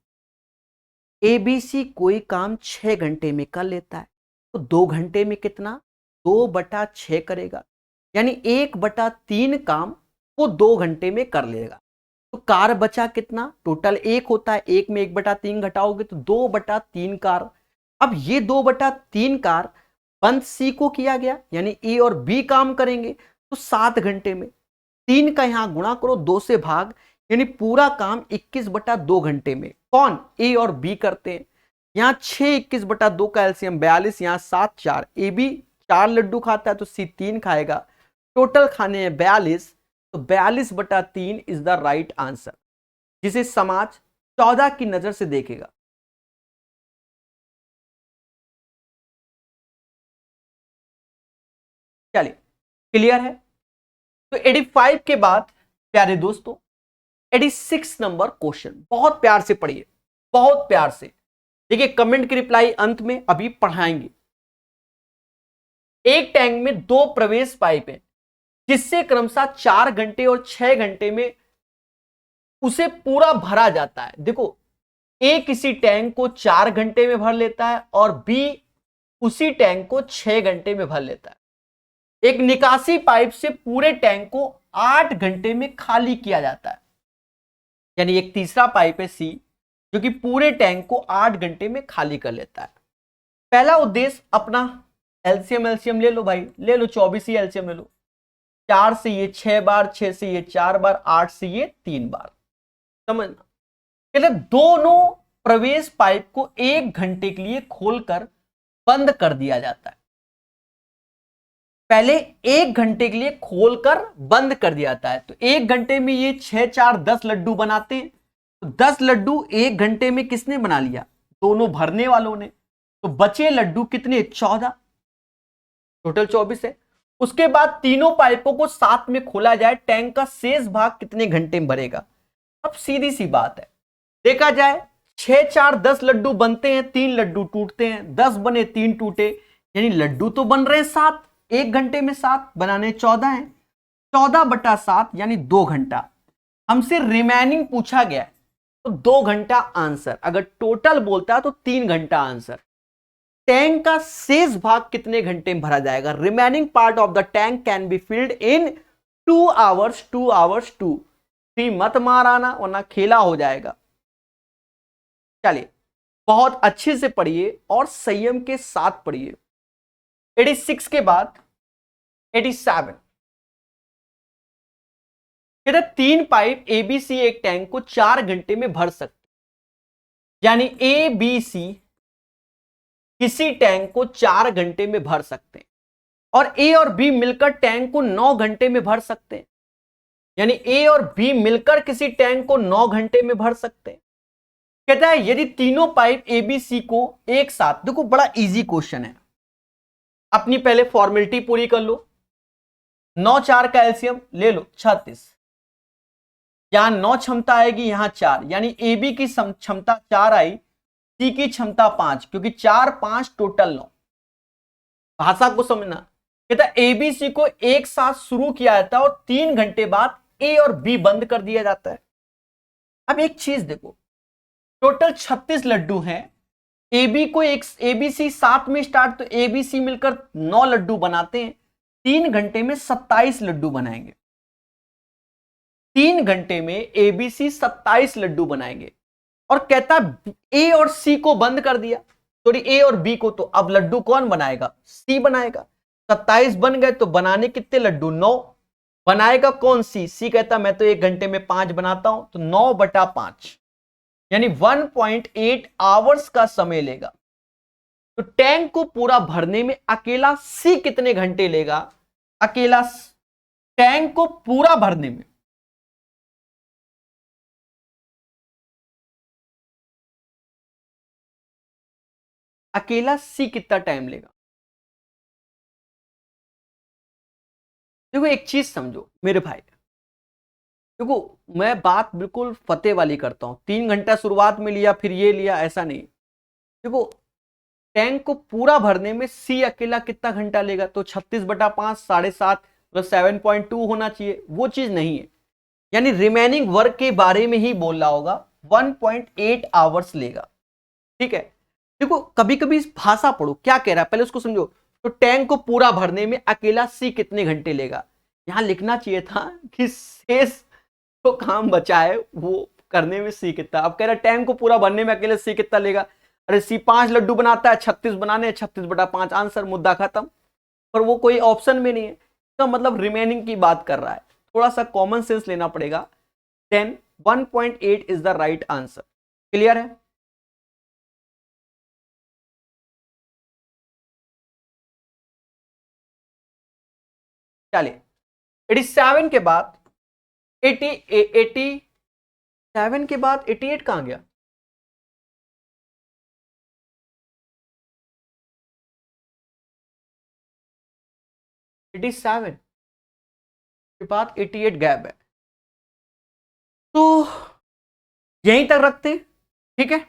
एबीसी कोई काम 6 घंटे में कर लेता है, तो 2 घंटे में कितना? 2/6 करेगा, यानी 1/3 काम वो 2 घंटे में कर लेगा। तो कार बचा कितना? टोटल 1 होता है, 1 में 1/3 घटाओगे तो 2/3 कार। अब ये 2/3 कार बंद सी को किया गया, यानी ए और बी काम करेंगे, तो 7 घंटे में 3 का यहां गुणा करो, 2 से भाग, यानी पूरा काम 21/2 घंटे में कौन? ए और बी करते हैं। यहां 6 21/2 का एलसीएम 42, यहां 7 4, ए बी 4 लड्डू खाता है तो सी 3 खाएगा, टोटल खाने हैं 42, तो 42/3 इज द राइट आंसर, जिसे समाज 14 की नजर से देखेगा। चलिए क्लियर है। तो 85 के बाद प्यारे दोस्तों 86 नंबर क्वेश्चन, बहुत प्यार से पढ़िए, बहुत प्यार से देखिए, कमेंट की रिप्लाई अंत में अभी पढ़ाएंगे। एक टैंक में 2 प्रवेश पाइप हैं, जिससे क्रमशः 4 घंटे और 6 घंटे में उसे पूरा भरा जाता है। देखो, ए किसी टैंक को 4 घंटे में भर लेता है और बी उसी टैंक को 6 घंटे में भर लेता है। एक निकासी पाइप से पूरे टैंक को 8 घंटे में खाली किया जाता है, यानी एक तीसरा पाइप है सी, जो कि पूरे टैंक को 8 घंटे में खाली कर लेता है। पहला उद्देश्य अपना एलसीएम ले लो भाई, ले लो 24 ही एलसीएम ले लो, 4 से ये 6 बार, 6 से ये 4 बार, 8 से ये 3 बार, समझना। कहते दोनों प्रवेश पाइप को 1 घंटे के लिए खोलकर बंद कर दिया जाता है। पहले 1 घंटे के लिए खोलकर बंद कर दिया जाता है, तो 1 घंटे में ये 6 4 10 लड्डू बनाते हैं, तो 10 लड्डू 1 घंटे में किसने बना लिया? दोनों भरने वालों ने। तो बचे लड्डू कितने? 14, टोटल 24 है। उसके बाद तीनों पाइपों को साथ में खोला जाए, टैंक का शेष भाग कितने घंटे में भरेगा? अब सीधी सी बात है, देखा जाए 6 4 10 लड्डू बनते हैं, 3 लड्डू टूटते हैं, 10 बने 3 टूटे, यानी लड्डू तो बन रहे हैं 7, 1 घंटे में 7 बनाने 14 हैं, 14/7 यानी 2 घंटा। हमसे रिमेनिंग पूछा गया तो 2 घंटा आंसर, अगर टोटल बोलता है तो 3 घंटा आंसर। टैंक का शेष भाग कितने घंटे में भरा जाएगा? Remaining part of the tank can be filled in 2 hours, 2 hours 2। मत मार आना वरना खेला हो जाएगा। चलिए बहुत अच्छे से पढ़िए और संयम के साथ पढ़िए। 86 के बाद 87। कहते 3 पाइप एबीसी एक टैंक को 4 घंटे में भर सकते, यानी ए बी सी किसी टैंक को 4 घंटे में भर सकते हैं और ए और बी मिलकर टैंक को 9 घंटे में भर सकते हैं, यानी ए और बी मिलकर किसी टैंक को 9 घंटे में भर सकते हैं। कहता है यदि तीनों पाइप एबीसी को एक साथ, देखो बड़ा इजी क्वेश्चन है, अपनी पहले फॉर्मेलिटी पूरी कर लो। 9 4 का एलसीएम ले लो 36, यहां 9 क्षमता आएगी, यहां 4, यानी ए बी की क्षमता 4 आई, सी की क्षमता 5, क्योंकि 4 5 टोटल 9। भाषा को समझना, कहता एबीसी को एक साथ शुरू किया जाता है और 3 घंटे बाद ए और बी बंद कर दिया जाता है। अब एक चीज देखो, टोटल 36 लड्डू हैं, एबी को एक एबीसी 7 में स्टार्ट, तो एबीसी मिलकर 9 लड्डू बनाते हैं, 3 घंटे में 27 लड्डू बनाएंगे। 3 घंटे में एबीसी 27 लड्डू बनाएंगे और कहता ए और सी को बंद कर दिया, सॉरी ए और बी को, तो अब लड्डू कौन बनाएगा? सी बनाएगा। 27 बन गए तो बनाने कितने लड्डू? 9। बनाएगा कौन? सी। सी कहता मैं तो 1 घंटे में 5 बनाता हूं, तो 9/5 यानी 1.8 आवर्स का समय लेगा। तो टैंक को पूरा भरने में अकेला सी कितने घंटे लेगा? अकेला टैंक को पूरा भरने में अकेला सी कितना टाइम लेगा? देखो एक चीज समझो मेरे भाई, देखो मैं बात बिल्कुल फतेह वाली करता हूं, 3 घंटा शुरुआत में लिया फिर ये लिया, ऐसा नहीं। देखो टैंक को पूरा भरने में सी अकेला कितना घंटा लेगा? तो 36/5 7.5 मतलब 7.2 होना चाहिए, वो चीज नहीं है, यानी रिमेनिंग वर्क के बारे में ही बोल रहा होगा। 1.8 आवर्स लेगा, ठीक है। देखो कभी कभी भाषा पढ़ो क्या कह रहा है, पहले उसको समझो। तो टैंक को पूरा भरने में अकेला सी कितने घंटे लेगा? यहां लिखना चाहिए था कि शेष तो काम बचा है वो करने में सी कितना। अब कह रहा है टैंक को पूरा भरने में अकेले सी कितना लेगा? अरे सी 5 लड्डू बनाता है, 36 बनाने, 36/5 आंसर, मुद्दा खत्म। पर वो कोई ऑप्शन में नहीं है, इसका मतलब रिमेनिंग की बात कर रहा है, थोड़ा सा कॉमन सेंस लेना पड़ेगा। 10 1.8 is the right answer. Clear है? चलिए 87 के बाद 87 के बाद 88 कहां गया? एटी सेवन के बाद 88 गैप है, तो यहीं तक रखते हैं, ठीक है।